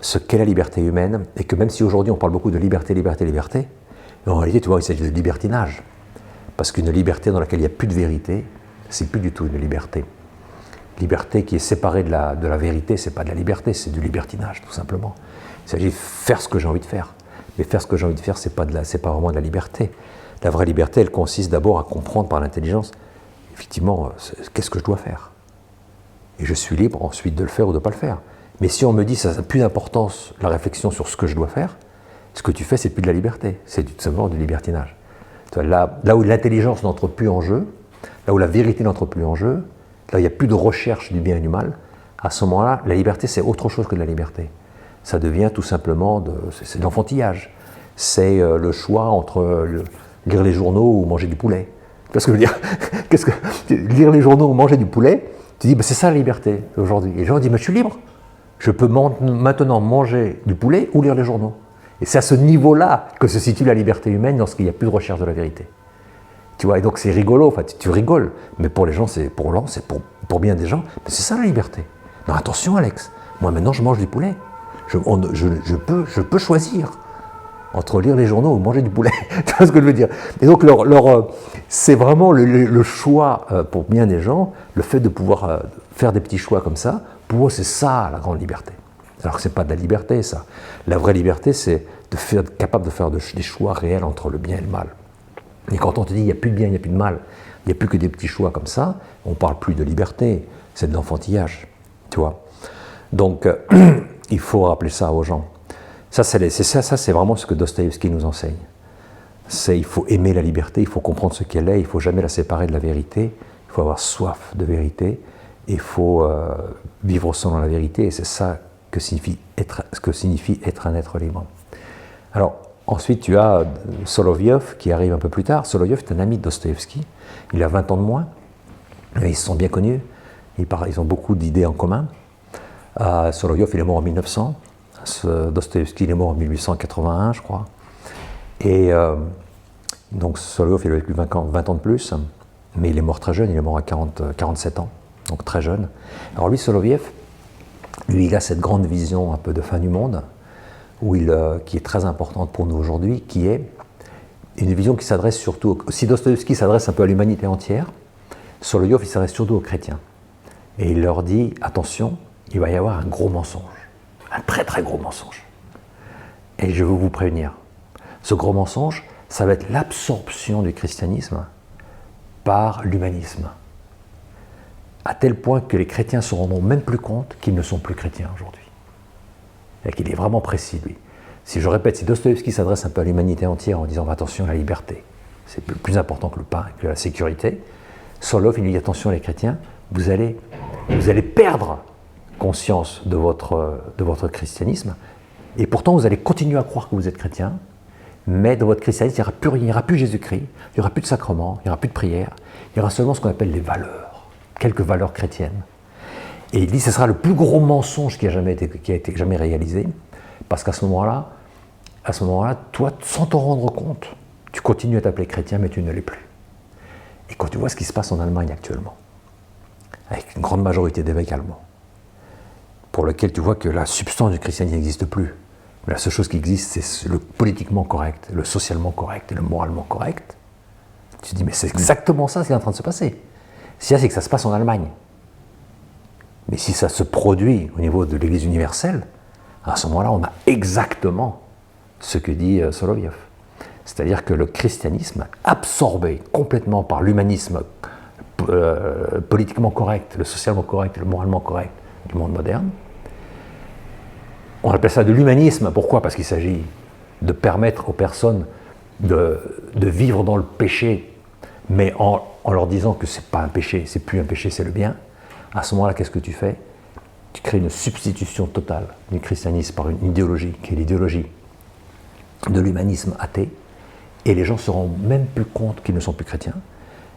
ce qu'est la liberté humaine, et que même si aujourd'hui on parle beaucoup de liberté, en réalité, tu vois, il s'agit de libertinage. Parce qu'une liberté dans laquelle il n'y a plus de vérité, c'est plus du tout une liberté. Liberté qui est séparée de la vérité, c'est pas de la liberté, c'est du libertinage, tout simplement. Il s'agit de faire ce que j'ai envie de faire. Mais faire ce que j'ai envie de faire, c'est pas vraiment de la liberté. La vraie liberté, elle consiste d'abord à comprendre par l'intelligence, effectivement, qu'est-ce que je dois faire. Et je suis libre ensuite de le faire ou de ne pas le faire. Mais si on me dit ça n'a plus d'importance, la réflexion sur ce que je dois faire, ce que tu fais, c'est plus de la liberté, c'est tout simplement du libertinage. Là où l'intelligence n'entre plus en jeu, là où la vérité n'entre plus en jeu, là où il n'y a plus de recherche du bien et du mal, à ce moment-là, la liberté, c'est autre chose que de la liberté. Ça devient tout simplement c'est de l'enfantillage. C'est le choix entre lire les journaux ou manger du poulet. Tu vois ce que je veux dire? Lire les journaux ou manger du poulet, tu dis, c'est ça la liberté aujourd'hui. Et les gens disent, mais je suis libre. Je peux maintenant manger du poulet ou lire les journaux. Et c'est à ce niveau-là que se situe la liberté humaine lorsqu'il n'y a plus de recherche de la vérité. Tu vois, et donc c'est rigolo, enfin, tu rigoles, mais pour les gens, pour bien des gens, mais c'est ça la liberté. Non, attention Alex, moi maintenant je mange du poulet. Je peux choisir entre lire les journaux ou manger du poulet. Tu vois ce que je veux dire? Et donc c'est vraiment le choix pour bien des gens, le fait de pouvoir faire des petits choix comme ça, pour eux c'est ça la grande liberté. Alors que ce n'est pas de la liberté ça. La vraie liberté c'est d'être capable de faire des choix réels entre le bien et le mal. Et quand on te dit il n'y a plus de bien, il n'y a plus de mal, il n'y a plus que des petits choix comme ça, on ne parle plus de liberté, c'est de l'enfantillage. Tu vois? Donc il faut rappeler ça aux gens. Ça, c'est vraiment ce que Dostoïevski nous enseigne. Il faut aimer la liberté, il faut comprendre ce qu'elle est, il ne faut jamais la séparer de la vérité, il faut avoir soif de vérité, et il faut vivre selon la vérité, et c'est ça que signifie être un être libre. Alors, ensuite, tu as Soloviev qui arrive un peu plus tard. Soloviev est un ami de Dostoïevski, il a 20 ans de moins, ils se sont bien connus, ils ont beaucoup d'idées en commun. Soloviev, il est mort en 1900. Dostoïevski, il est mort en 1881, je crois. Et Donc Soloviev, il a vécu 20 ans de plus, mais il est mort très jeune, il est mort à 47 ans, donc très jeune. Alors lui, Soloviev, lui, il a cette grande vision un peu de fin du monde, qui est très importante pour nous aujourd'hui, qui est une vision qui s'adresse surtout, si Dostoïevski s'adresse un peu à l'humanité entière, Soloviev, il s'adresse surtout aux chrétiens. Et il leur dit, attention, il va y avoir un gros mensonge, un très très gros mensonge. Et je veux vous prévenir, ce gros mensonge, ça va être l'absorption du christianisme par l'humanisme. À tel point que les chrétiens se rendront même plus compte qu'ils ne sont plus chrétiens aujourd'hui. Et qu'il est vraiment précis, lui. Si je répète, si Dostoïevski s'adresse un peu à l'humanité entière en disant attention à la liberté, c'est plus important que le pain, que la sécurité, Soloviev, il lui dit attention les chrétiens, vous allez perdre conscience de votre christianisme, et pourtant vous allez continuer à croire que vous êtes chrétien, mais dans votre christianisme, il n'y aura plus Jésus-Christ, il n'y aura plus de sacrement, il n'y aura plus de prière, il y aura seulement ce qu'on appelle les valeurs, quelques valeurs chrétiennes. Et il dit que ce sera le plus gros mensonge qui a été jamais réalisé, parce qu'à ce moment-là, toi, sans t'en rendre compte, tu continues à t'appeler chrétien, mais tu ne l'es plus. Et quand tu vois ce qui se passe en Allemagne actuellement, avec une grande majorité d'évêques allemands, pour lequel tu vois que la substance du christianisme n'existe plus. Mais la seule chose qui existe, c'est le politiquement correct, le socialement correct et le moralement correct. Tu te dis, mais c'est exactement ça qui est en train de se passer. Si c'est que ça se passe en Allemagne. Mais si ça se produit au niveau de l'Église universelle, à ce moment-là, on a exactement ce que dit Soloviev. C'est-à-dire que le christianisme, absorbé complètement par l'humanisme politiquement correct, le socialement correct et le moralement correct du monde moderne, on appelle ça de l'humanisme. Pourquoi ? Parce qu'il s'agit de permettre aux personnes de vivre dans le péché, mais en leur disant que c'est pas un péché, c'est plus un péché, c'est le bien. À ce moment-là, qu'est-ce que tu fais ? Tu crées une substitution totale du christianisme par une idéologie qui est l'idéologie de l'humanisme athée, et les gens ne se rendent même plus compte qu'ils ne sont plus chrétiens.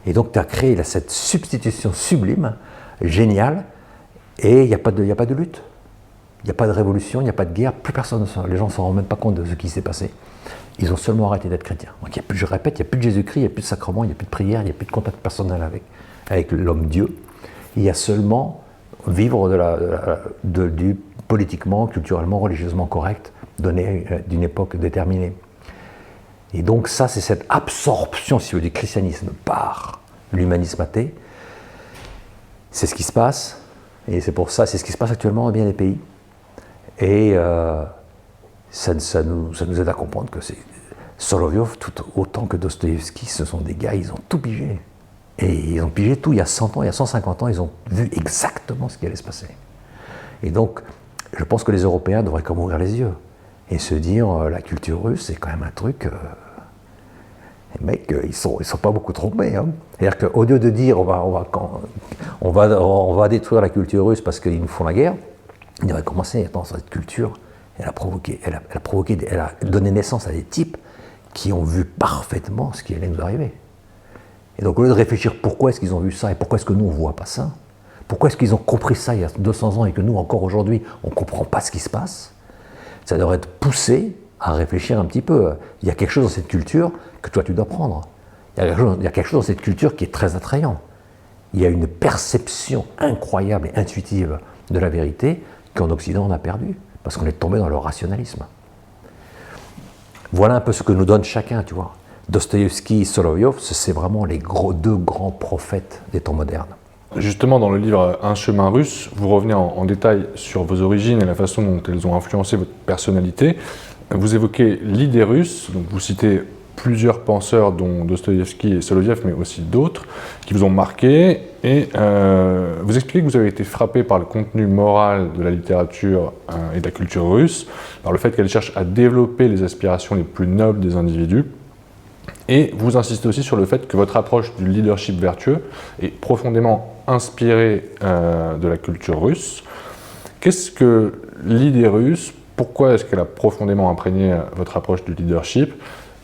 Et donc tu as créé cette substitution sublime, géniale, et il n'y a pas de lutte. Il n'y a pas de révolution, il n'y a pas de guerre, plus personne, les gens ne s'en rendent même pas compte de ce qui s'est passé. Ils ont seulement arrêté d'être chrétiens. Donc je répète, il n'y a plus de Jésus-Christ, il n'y a plus de sacrement, il n'y a plus de prière, il n'y a plus de contact personnel avec l'homme-dieu. Il y a seulement vivre du politiquement, culturellement, religieusement correct, donné d'une époque déterminée. Et donc ça, c'est cette absorption, si vous voulez, du christianisme par l'humanisme athée. C'est ce qui se passe, et c'est pour ça, c'est ce qui se passe actuellement dans bien des pays. Et ça nous aide à comprendre que c'est Soloviev, tout autant que Dostoïevski, ce sont des gars, ils ont tout pigé. Et ils ont pigé tout il y a 100 ans, il y a 150 ans, ils ont vu exactement ce qui allait se passer. Et donc, je pense que les Européens devraient comme ouvrir les yeux et se dire, la culture russe, c'est quand même un truc... les mecs, ils sont pas beaucoup trompés. Hein. C'est-à-dire qu'au lieu de dire, on va détruire la culture russe parce qu'ils nous font la guerre, ils devraient commencer, attends, cette culture, elle a donné naissance à des types qui ont vu parfaitement ce qui allait nous arriver. Et donc, au lieu de réfléchir pourquoi est-ce qu'ils ont vu ça et pourquoi est-ce que nous, on ne voit pas ça, pourquoi est-ce qu'ils ont compris ça il y a 200 ans et que nous, encore aujourd'hui, on ne comprend pas ce qui se passe, ça devrait te pousser à réfléchir un petit peu. Il y a quelque chose dans cette culture que toi, tu dois prendre. Il y a quelque chose dans cette culture qui est très attrayant. Il y a une perception incroyable et intuitive de la vérité qu'en Occident, on a perdu, parce qu'on est tombé dans le rationalisme. Voilà un peu ce que nous donne chacun, tu vois. Dostoïevski et Soloviev, c'est vraiment les deux grands prophètes des temps modernes. Justement, dans le livre Un chemin russe, vous revenez en détail sur vos origines et la façon dont elles ont influencé votre personnalité. Vous évoquez l'idée russe, donc vous citez plusieurs penseurs, dont Dostoïevski et Soloviev, mais aussi d'autres, qui vous ont marqué, et vous expliquez que vous avez été frappé par le contenu moral de la littérature et de la culture russe, par le fait qu'elle cherche à développer les aspirations les plus nobles des individus, et vous insistez aussi sur le fait que votre approche du leadership vertueux est profondément inspirée de la culture russe. Qu'est-ce que l'idée russe? Pourquoi est-ce qu'elle a profondément imprégné votre approche du leadership?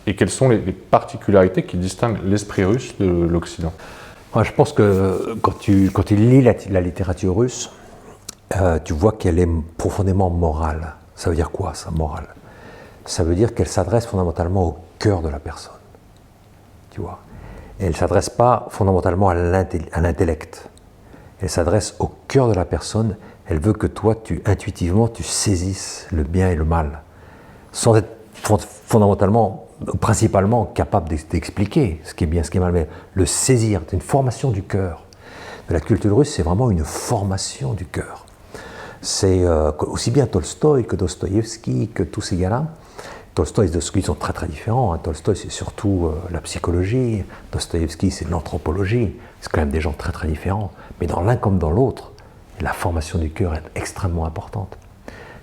Et quelles sont les particularités qui distinguent l'esprit russe de l'Occident? Moi, je pense que quand tu lis la littérature russe, tu vois qu'elle est profondément morale. Ça veut dire quoi, ça, morale? Ça veut dire qu'elle s'adresse fondamentalement au cœur de la personne. tu vois. Et elle ne s'adresse pas fondamentalement à l'intellect. Elle s'adresse au cœur de la personne. Elle veut que toi, intuitivement, tu saisisses le bien et le mal, sans être fondamentalement, principalement capable d'expliquer ce qui est bien, ce qui est mal. Mais le saisir, c'est une formation du cœur. De la culture russe, c'est vraiment une formation du cœur. C'est aussi bien Tolstoï que Dostoïevski, que tous ces gars-là. Tolstoï et Dostoïevski sont très très différents. Hein. Tolstoï, c'est surtout la psychologie. Dostoïevski, c'est l'anthropologie. C'est quand même des gens très très différents. Mais dans l'un comme dans l'autre, la formation du cœur est extrêmement importante.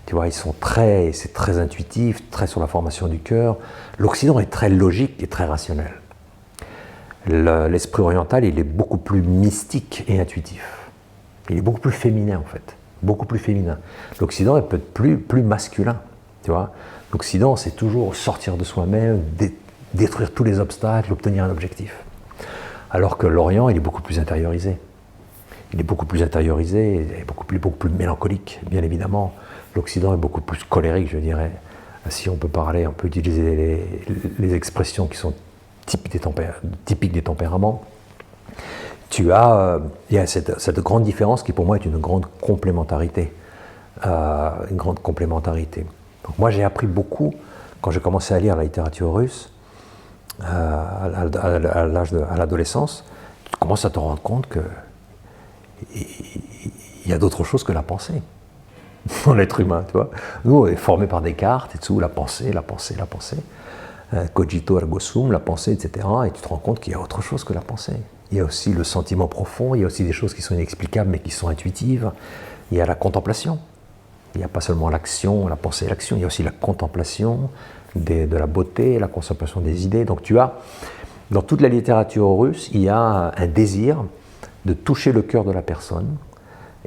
Tu vois, c'est très intuitif, très sur la formation du cœur. L'Occident est très logique et très rationnel. L'esprit oriental, il est beaucoup plus mystique et intuitif. Il est beaucoup plus féminin en fait, beaucoup plus féminin. L'Occident est peut-être plus masculin, tu vois. L'Occident, c'est toujours sortir de soi-même, détruire tous les obstacles, obtenir un objectif. Alors que l'Orient, il est beaucoup plus intériorisé. Il est beaucoup plus intériorisé, il est beaucoup plus mélancolique, bien évidemment. L'Occident est beaucoup plus colérique, je dirais. Si on peut parler, on peut utiliser les expressions qui sont typiques des tempéraments. Il y a cette grande différence qui, pour moi, est une grande complémentarité. Donc, moi, j'ai appris beaucoup quand j'ai commencé à lire la littérature russe, à l'adolescence. Tu commences à te rendre compte que il y a d'autres choses que la pensée dans l'être humain, tu vois. Nous, on est formés par Descartes et tout, la pensée, cogito ergo sum, la pensée, etc. Et tu te rends compte qu'il y a autre chose que la pensée. Il y a aussi le sentiment profond, il y a aussi des choses qui sont inexplicables mais qui sont intuitives. Il y a la contemplation. Il n'y a pas seulement l'action, la pensée et l'action, il y a aussi la contemplation de la beauté, la contemplation des idées. Donc tu as, dans toute la littérature russe, il y a un désir de toucher le cœur de la personne.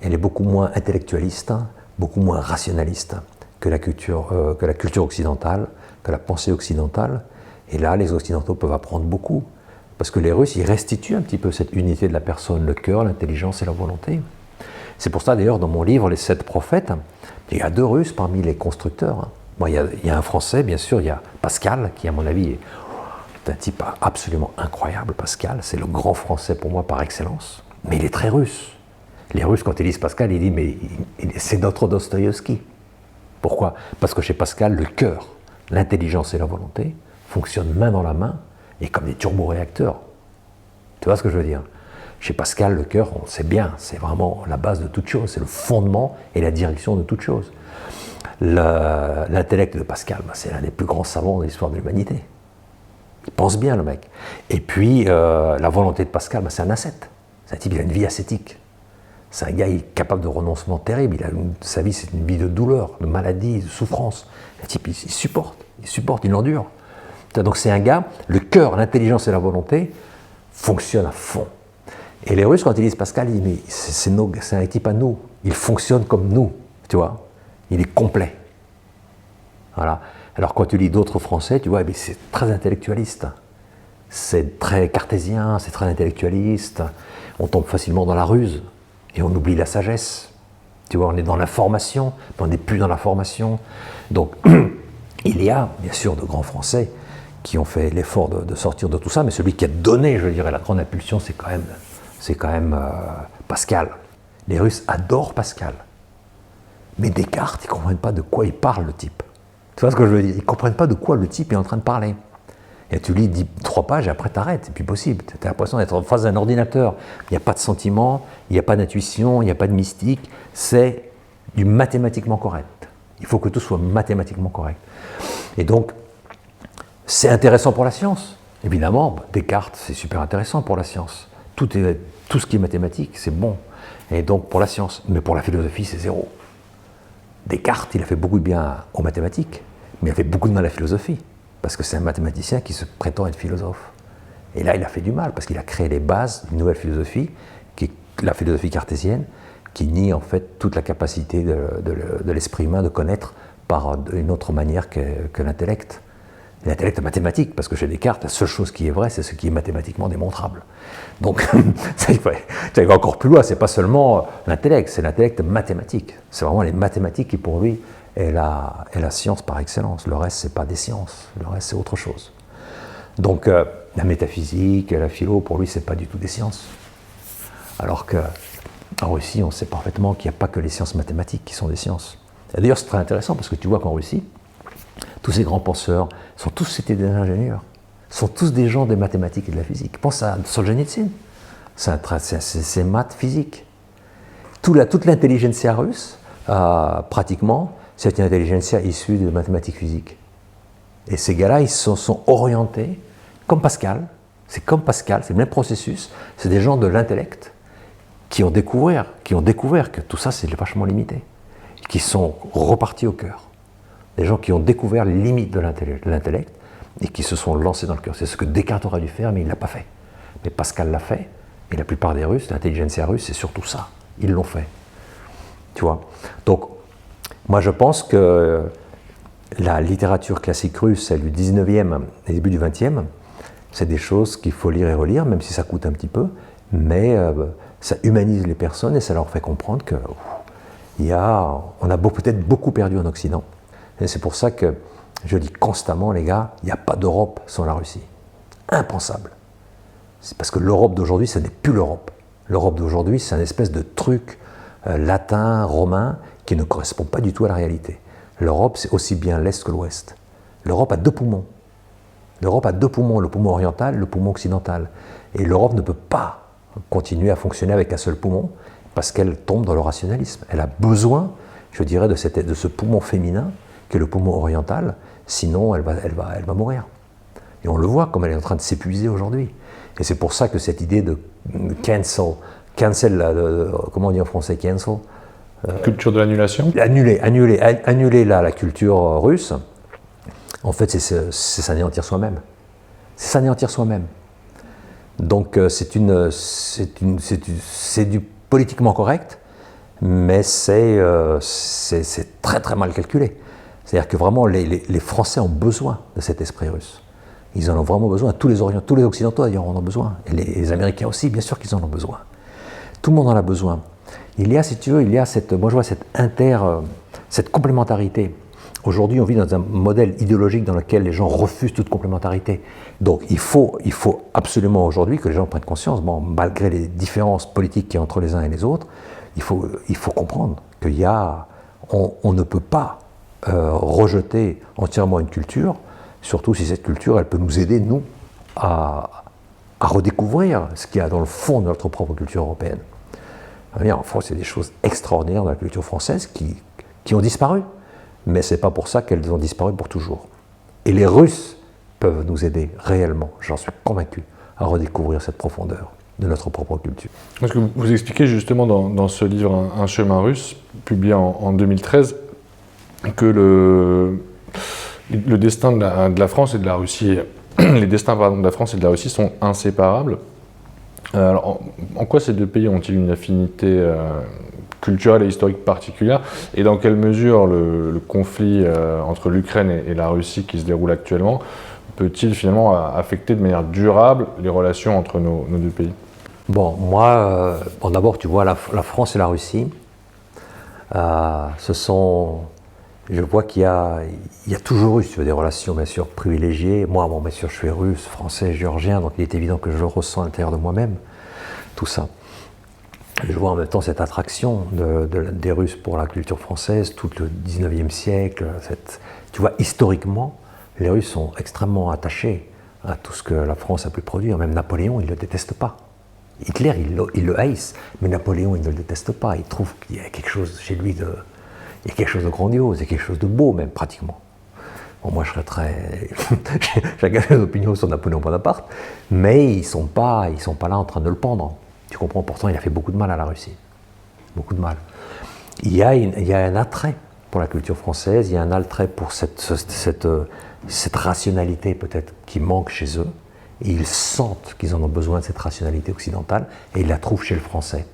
Elle est beaucoup moins intellectualiste, beaucoup moins rationaliste que la culture occidentale, que la pensée occidentale. Et là, les Occidentaux peuvent apprendre beaucoup. Parce que les Russes, ils restituent un petit peu cette unité de la personne, le cœur, l'intelligence et la volonté. C'est pour ça, d'ailleurs, dans mon livre, Les 7 prophètes, il y a 2 Russes parmi les constructeurs. Bon, il y a un Français, bien sûr, il y a Pascal, qui, à mon avis, est un type absolument incroyable, Pascal. C'est le grand Français, pour moi, par excellence. Mais il est très russe. Les Russes, quand ils lisent Pascal, ils disent « mais c'est notre Dostoïevski ». Pourquoi? Parce que chez Pascal, le cœur, l'intelligence et la volonté fonctionnent main dans la main et comme des turboréacteurs. Tu vois ce que je veux dire? Chez Pascal, le cœur, on sait bien, c'est vraiment la base de toute chose, c'est le fondement et la direction de toute chose. L'intellect de Pascal, c'est l'un des plus grands savants de l'histoire de l'humanité. Il pense bien, le mec. Et puis, la volonté de Pascal, c'est un ascète. C'est un type, il a une vie ascétique. C'est un gars, il est capable de renoncement terrible. Sa vie, c'est une vie de douleur, de maladie, de souffrance. Un type, il supporte, il endure. Donc c'est un gars, le cœur, l'intelligence et la volonté fonctionnent à fond. Et les Russes, quand ils disent Pascal, ils disent, mais c'est un type à nous. Il fonctionne comme nous, tu vois. Il est complet. Voilà. Alors quand tu lis d'autres Français, tu vois, c'est très intellectualiste. C'est très cartésien, c'est très intellectualiste. On tombe facilement dans la ruse et on oublie la sagesse. Tu vois, on est dans l'information, mais on n'est plus dans la formation. Donc, il y a, bien sûr, de grands Français qui ont fait l'effort de sortir de tout ça, mais celui qui a donné, je dirais, la grande impulsion, c'est quand même Pascal. Les Russes adorent Pascal. Mais Descartes, ils ne comprennent pas de quoi il parle, le type. Tu vois ce que je veux dire? Ils ne comprennent pas de quoi le type est en train de parler. Et tu lis 3 pages et après t'arrêtes, c'est plus possible. Tu as l'impression d'être en face d'un ordinateur. Il n'y a pas de sentiment, il n'y a pas d'intuition, il n'y a pas de mystique. C'est du mathématiquement correct. Il faut que tout soit mathématiquement correct. Et donc, c'est intéressant pour la science. Évidemment, Descartes, c'est super intéressant pour la science. Tout ce qui est mathématique, c'est bon. Et donc, pour la science. Mais pour la philosophie, c'est zéro. Descartes, il a fait beaucoup de bien aux mathématiques, mais il a fait beaucoup de mal à la philosophie. Parce que c'est un mathématicien qui se prétend être philosophe. Et là, il a fait du mal, parce qu'il a créé les bases d'une nouvelle philosophie, qui est la philosophie cartésienne, qui nie en fait toute la capacité de l'esprit humain de connaître par une autre manière que l'intellect. L'intellect mathématique, parce que chez Descartes, la seule chose qui est vraie, c'est ce qui est mathématiquement démontrable. Donc, ça va encore plus loin, c'est pas seulement l'intellect, c'est l'intellect mathématique. C'est vraiment les mathématiques qui, pour lui, est la science par excellence. Le reste, c'est pas des sciences, le reste, c'est autre chose. Donc, La métaphysique, la philo, pour lui, c'est pas du tout des sciences. Alors qu'en Russie, on sait parfaitement qu'il n'y a pas que les sciences mathématiques qui sont des sciences. Et d'ailleurs, c'est très intéressant parce que tu vois qu'en Russie, tous ces grands penseurs c'était des ingénieurs, sont tous des gens des mathématiques et de la physique. Pense à Solzhenitsyn, c'est maths, physique. Toute l'intelligentsia russe, pratiquement, c'est une intelligentsia issue de mathématiques physiques. Et ces gars-là, ils sont orientés, comme Pascal, c'est le même processus, c'est des gens de l'intellect qui ont découvert que tout ça, c'est vachement limité, qui sont repartis au cœur. Des gens qui ont découvert les limites de l'intellect et qui se sont lancés dans le cœur. C'est ce que Descartes aurait dû faire, mais il ne l'a pas fait. Mais Pascal l'a fait, et la plupart des Russes, l'intelligentsia russe, c'est surtout ça. Ils l'ont fait. Tu vois? Donc, moi je pense que la littérature classique russe, celle du 19e et début du 20e, c'est des choses qu'il faut lire et relire, même si ça coûte un petit peu, mais ça humanise les personnes et ça leur fait comprendre que on a peut-être beaucoup perdu en Occident. Et c'est pour ça que je dis constamment, les gars, il n'y a pas d'Europe sans la Russie. Impensable. C'est parce que l'Europe d'aujourd'hui, ce n'est plus l'Europe. L'Europe d'aujourd'hui, c'est un espèce de truc latin, romain, qui ne correspond pas du tout à la réalité. L'Europe, c'est aussi bien l'Est que l'Ouest. L'Europe a deux poumons. L'Europe a deux poumons, le poumon oriental, le poumon occidental. Et l'Europe ne peut pas continuer à fonctionner avec un seul poumon parce qu'elle tombe dans le rationalisme. Elle a besoin, je dirais, de ce poumon féminin qui est le poumon oriental, sinon elle va mourir. Et on le voit comme elle est en train de s'épuiser aujourd'hui. Et c'est pour ça que cette idée de cancel, comment on dit en français cancel? Culture de l'annulation. Annuler la culture russe, en fait, c'est s'anéantir soi-même. C'est s'anéantir soi-même. Donc c'est du politiquement correct, mais c'est très très mal calculé. C'est-à-dire que vraiment les Français ont besoin de cet esprit russe. Ils en ont vraiment besoin. Tous les Occidentaux d'ailleurs en ont besoin. Et les Américains aussi, bien sûr qu'ils en ont besoin. Tout le monde en a besoin. Si tu veux, moi je vois cette complémentarité. Aujourd'hui, on vit dans un modèle idéologique dans lequel les gens refusent toute complémentarité. Donc il faut absolument aujourd'hui que les gens prennent conscience, malgré les différences politiques qu'il y a entre les uns et les autres, il faut comprendre qu'on ne peut pas rejeter entièrement une culture, surtout si cette culture, elle peut nous aider, nous, à redécouvrir ce qu'il y a dans le fond de notre propre culture européenne. En France, il y a des choses extraordinaires dans la culture française qui ont disparu, mais ce n'est pas pour ça qu'elles ont disparu pour toujours. Et les Russes peuvent nous aider réellement, j'en suis convaincu, à redécouvrir cette profondeur de notre propre culture. Parce que vous expliquez justement dans ce livre Un chemin russe, publié en 2013, que le destin de la France et de la Russie, les destins de la France et de la Russie sont inséparables. Alors, en quoi ces deux pays ont-ils une affinité culturelle et historique particulière, et dans quelle mesure le conflit entre l'Ukraine et la Russie qui se déroule actuellement peut-il finalement affecter de manière durable les relations entre nos deux pays? Bon, moi, d'abord, tu vois, la France et la Russie, je vois qu'il y a toujours eu, si tu veux, des relations, bien sûr, privilégiées. Moi, bien sûr, je suis russe, français, géorgien, donc il est évident que je le ressens à l'intérieur de moi-même, tout ça. Je vois en même temps cette attraction des Russes pour la culture française, tout le 19e siècle. Tu vois, historiquement, les Russes sont extrêmement attachés à tout ce que la France a pu produire. Même Napoléon, il ne le déteste pas. Hitler, il le haïsse, mais Napoléon, il ne le déteste pas. Il trouve qu'il y a quelque chose chez lui il y a quelque chose de grandiose, il y a quelque chose de beau même, pratiquement. Bon, moi, je serais très... Chacun a des opinions sur Napoléon Bonaparte, mais ils ne sont pas là en train de le pendre. Tu comprends, pourtant, il a fait beaucoup de mal à la Russie. Beaucoup de mal. Il y a un attrait pour la culture française, il y a un attrait pour cette rationalité, peut-être, qui manque chez eux. Et ils sentent qu'ils en ont besoin de cette rationalité occidentale, et ils la trouvent chez le Français.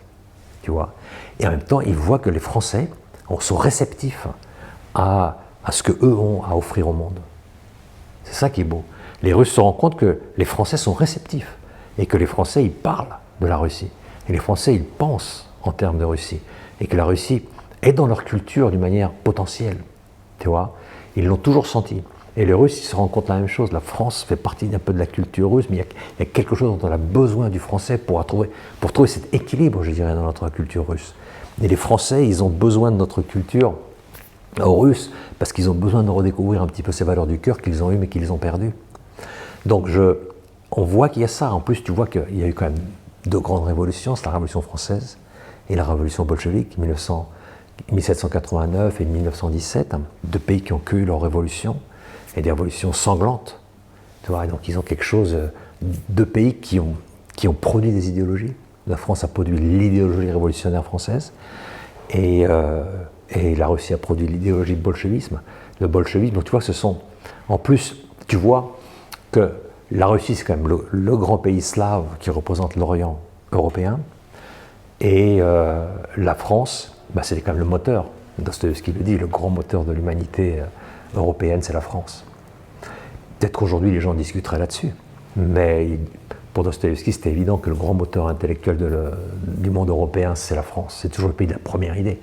Tu vois. Et en même temps, ils voient que les Français sont réceptifs à ce qu'eux ont à offrir au monde. C'est ça qui est beau. Les Russes se rendent compte que les Français sont réceptifs, et que les Français, ils parlent de la Russie. Et les Français, ils pensent en termes de Russie. Et que la Russie est dans leur culture d'une manière potentielle. Tu vois, ils l'ont toujours senti. Et les Russes, ils se rendent compte de la même chose. La France fait partie un peu de la culture russe, mais il y a quelque chose dont on a besoin du français pour trouver cet équilibre, je dirais, dans notre culture russe. Et les Français, ils ont besoin de notre culture russe parce qu'ils ont besoin de redécouvrir un petit peu ces valeurs du cœur qu'ils ont eues mais qu'ils ont perdues. Donc on voit qu'il y a ça. En plus, tu vois qu'il y a eu quand même deux grandes révolutions, c'est la Révolution française et la Révolution bolchevique, 1789 et 1917, deux pays qui ont cueilli leur révolution, et des révolutions sanglantes. Tu vois, donc ils ont quelque chose, deux pays qui ont produit des idéologies. La France a produit l'idéologie révolutionnaire française, et la Russie a produit l'idéologie bolchevisme. Le bolchevisme, donc tu vois, en plus, tu vois que la Russie, c'est quand même le grand pays slave qui représente l'Orient européen, et la France, c'est quand même le moteur. Dostoïevski le dit, le grand moteur de l'humanité européenne, c'est la France. Peut-être qu'aujourd'hui, les gens discuteraient là-dessus, mais pour Dostoïevski, c'était évident que le grand moteur intellectuel du monde européen, c'est la France. C'est toujours le pays de la première idée.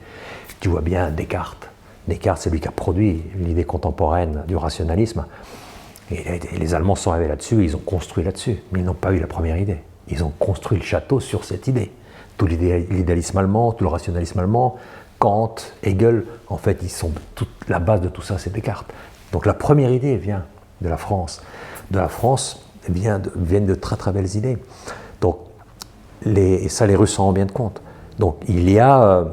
Tu vois bien Descartes. Descartes, c'est lui qui a produit l'idée contemporaine du rationalisme. Et les Allemands sont arrivés là-dessus, ils ont construit là-dessus, mais ils n'ont pas eu la première idée. Ils ont construit le château sur cette idée. Tout l'idéalisme allemand, tout le rationalisme allemand, Kant, Hegel, en fait, la base de tout ça, c'est Descartes. Donc la première idée vient de la France. De la France viennent de très très belles idées. Donc, et ça, les Russes s'en rendent bien compte. Donc il y a,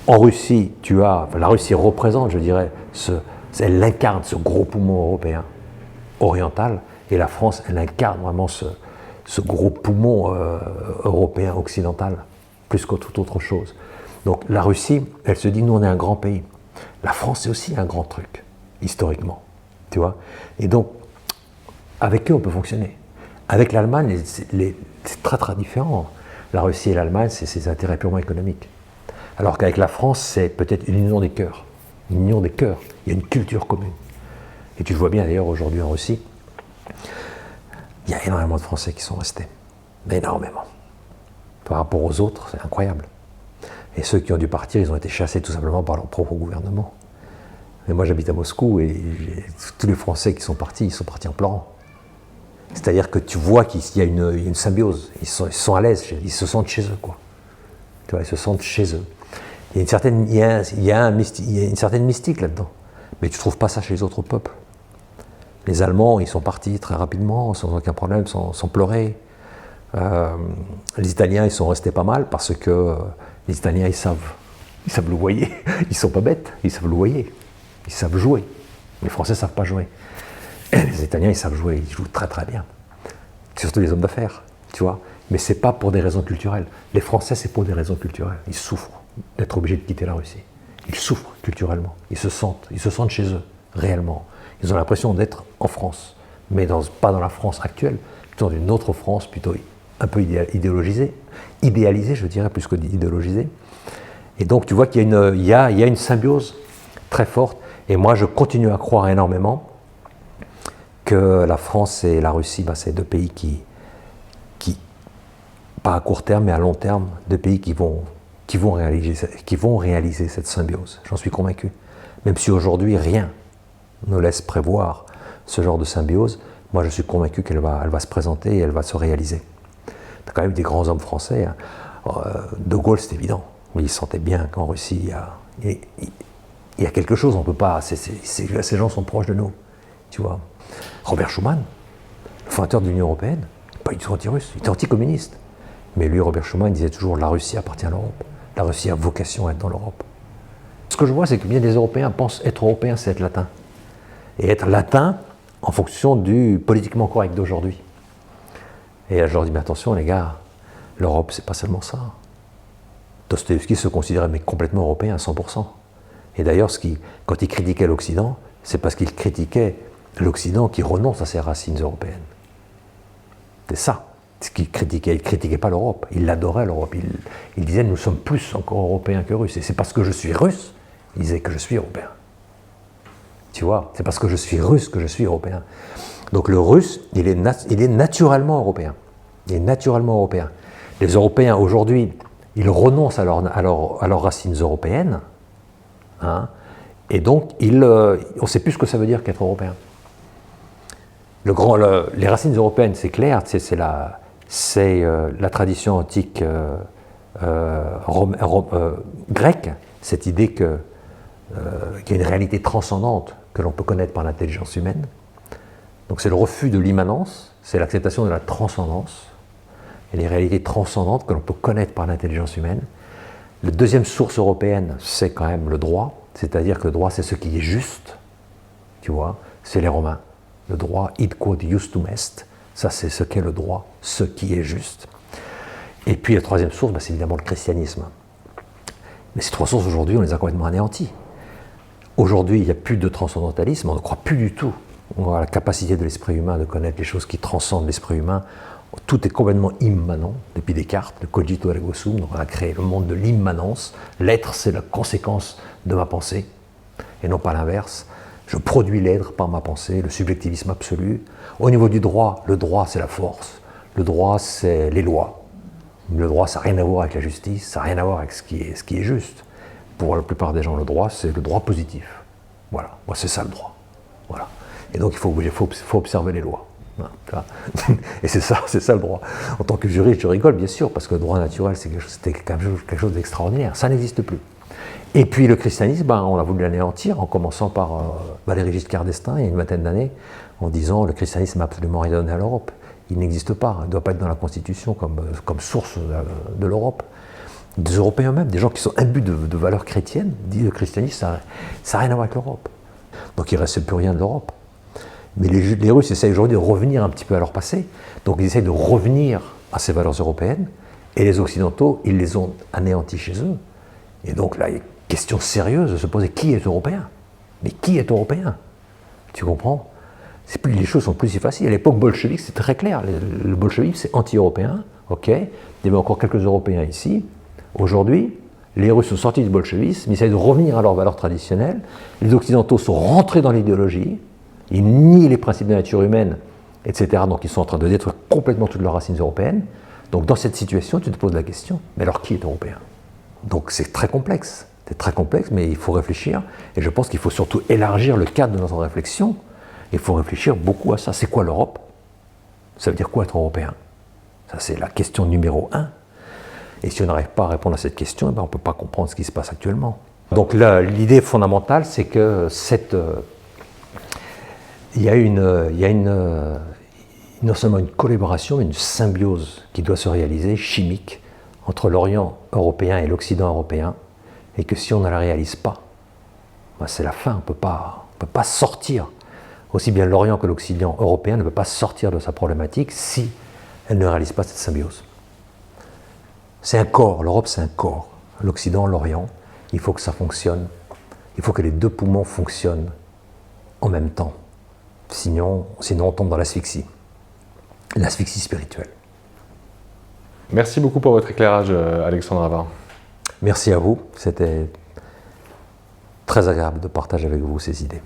en Russie, la Russie représente, je dirais, elle incarne ce gros poumon européen, oriental, et la France, elle incarne vraiment ce gros poumon européen occidental, plus que toute autre chose. Donc la Russie, elle se dit, nous on est un grand pays. La France, c'est aussi un grand truc, historiquement, tu vois. Et donc, avec eux, on peut fonctionner. Avec l'Allemagne, c'est très très différent. La Russie et l'Allemagne, c'est ses intérêts purement économiques. Alors qu'avec la France, c'est peut-être une union des cœurs. Une union des cœurs. Il y a une culture commune. Et tu le vois bien d'ailleurs aujourd'hui en Russie, il y a énormément de Français qui sont restés. Énormément. Par rapport aux autres, c'est incroyable. Et ceux qui ont dû partir, ils ont été chassés tout simplement par leur propre gouvernement. Mais moi j'habite à Moscou et tous les Français qui sont partis, ils sont partis en pleurant. C'est-à-dire que tu vois qu'il y a une symbiose, ils sont à l'aise, ils se sentent chez eux, quoi. Tu vois, ils se sentent chez eux. Il y a une certaine mystique là-dedans. Mais tu ne trouves pas ça chez les autres peuples. Les Allemands, ils sont partis très rapidement, sans aucun problème, sans pleurer. Les Italiens, ils sont restés pas mal parce que les Italiens, ils savent louvoyer. Ils sont pas bêtes, ils savent louvoyer. Ils savent jouer. Les Français ne savent pas jouer. Les Italiens, ils savent jouer, ils jouent très très bien. Surtout les hommes d'affaires, tu vois. Mais c'est pas pour des raisons culturelles. Les Français, c'est pour des raisons culturelles. Ils souffrent d'être obligés de quitter la Russie. Ils souffrent culturellement. Ils se sentent chez eux, réellement. Ils ont l'impression d'être en France, mais pas dans la France actuelle, plutôt dans une autre France, plutôt un peu idéalisée, je dirais, plus que idéologisée. Et donc, tu vois qu'il y a une symbiose très forte. Et moi, je continue à croire énormément que la France et la Russie, c'est deux pays qui, pas à court terme, mais à long terme, deux pays qui vont réaliser cette symbiose. J'en suis convaincu. Même si aujourd'hui, rien ne laisse prévoir ce genre de symbiose, moi je suis convaincu qu'elle va se présenter et elle va se réaliser. Tu as quand même des grands hommes français. De Gaulle, c'est évident. Il sentait bien qu'en Russie, il y a quelque chose, on ne peut pas. Ces gens sont proches de nous. Tu vois. Robert Schuman, le fondateur de l'Union européenne, pas du tout anti-russe, il était anticommuniste. Mais lui, Robert Schuman, il disait toujours la Russie appartient à l'Europe. La Russie a vocation à être dans l'Europe. Ce que je vois, c'est que bien des Européens pensent être Européen, c'est être latin. Et être latin en fonction du politiquement correct d'aujourd'hui. Et là, je leur dis, mais attention les gars, l'Europe, c'est pas seulement ça. Dostoïevski se considérait mais complètement européen à 100%. Et d'ailleurs, quand il critiquait l'Occident, c'est parce qu'il critiquait l'Occident qui renonce à ses racines européennes. C'est ça ce qu'il critiquait. Il ne critiquait pas l'Europe, il adorait l'Europe. Il disait, nous sommes plus encore européens que russes. Et c'est parce que je suis russe, il disait que je suis européen. Tu vois, c'est parce que je suis russe que je suis européen. Donc le russe, il est naturellement européen. Il est naturellement européen. Les Européens, aujourd'hui, ils renoncent à leurs racines européennes. Hein, et donc, on ne sait plus ce que ça veut dire qu'être européen. Les racines européennes, c'est clair, c'est la tradition antique grecque, cette idée qu'il y a une réalité transcendante que l'on peut connaître par l'intelligence humaine. Donc c'est le refus de l'immanence, c'est l'acceptation de la transcendance, et les réalités transcendantes que l'on peut connaître par l'intelligence humaine. La deuxième source européenne, c'est quand même le droit, c'est-à-dire que le droit, c'est ce qui est juste, tu vois, c'est les Romains. Le droit, id quod justum est, ça c'est ce qu'est le droit, ce qui est juste. Et puis la troisième source, c'est évidemment le christianisme. Mais ces trois sources, aujourd'hui, on les a complètement anéanties. Aujourd'hui, il n'y a plus de transcendantalisme, on ne croit plus du tout. On a la capacité de l'esprit humain de connaître les choses qui transcendent l'esprit humain. Tout est complètement immanent, depuis Descartes, le cogito ergo sum, donc on a créé le monde de l'immanence. L'être, c'est la conséquence de ma pensée, et non pas l'inverse. Je produis l'être par ma pensée, le subjectivisme absolu. Au niveau du droit, le droit, c'est la force. Le droit, c'est les lois. Le droit, ça n'a rien à voir avec la justice, ça n'a rien à voir avec ce qui est juste. Pour la plupart des gens, le droit, c'est le droit positif. Voilà, moi, c'est ça le droit. Voilà. Et donc, il faut observer les lois. Et c'est ça le droit. En tant que juriste, je rigole, bien sûr, parce que le droit naturel, c'était quelque chose d'extraordinaire. Ça n'existe plus. Et puis le christianisme, on a voulu l'anéantir en commençant par Valéry Giscard d'Estaing, il y a une vingtaine d'années, en disant le christianisme n'a absolument rien donné à l'Europe. Il n'existe pas, il ne doit pas être dans la Constitution comme source de l'Europe. Des Européens même, des gens qui sont imbus de valeurs chrétiennes, disent le christianisme, ça n'a rien à voir avec l'Europe. Donc il ne reste plus rien de l'Europe. Mais les Russes essayent aujourd'hui de revenir un petit peu à leur passé, donc ils essayent de revenir à ces valeurs européennes, et les Occidentaux, ils les ont anéantis chez eux. Et donc là, il y a une question sérieuse de se poser qui est européen? Mais qui est européen? Tu comprends? Les choses sont plus si faciles. À l'époque bolchevique, c'est très clair. Le bolchevisme, c'est anti-européen. Ok, il y avait encore quelques Européens ici. Aujourd'hui, les Russes sont sortis du bolchevisme, ils essayent de revenir à leurs valeurs traditionnelles. Les Occidentaux sont rentrés dans l'idéologie. Ils nient les principes de la nature humaine, etc. Donc ils sont en train de détruire complètement toutes leurs racines européennes. Donc dans cette situation, tu te poses la question, mais alors qui est européen? Donc c'est très complexe, mais il faut réfléchir. Et je pense qu'il faut surtout élargir le cadre de notre réflexion. Il faut réfléchir beaucoup à ça. C'est quoi l'Europe? Ça veut dire quoi être européen? Ça, c'est la question numéro 1. Et si on n'arrive pas à répondre à cette question, on ne peut pas comprendre ce qui se passe actuellement. Donc l'idée fondamentale, c'est que il y a non seulement une collaboration, mais une symbiose qui doit se réaliser, chimique, entre l'Orient européen et l'Occident européen, et que si on ne la réalise pas, c'est la fin, on ne peut pas sortir. Aussi bien l'Orient que l'Occident européen ne peut pas sortir de sa problématique si elle ne réalise pas cette symbiose. C'est un corps, l'Europe c'est un corps. L'Occident, l'Orient, il faut que ça fonctionne. Il faut que les deux poumons fonctionnent en même temps. Sinon on tombe dans l'asphyxie spirituelle. Merci beaucoup pour votre éclairage, Alexandre Havard. Merci à vous, c'était très agréable de partager avec vous ces idées.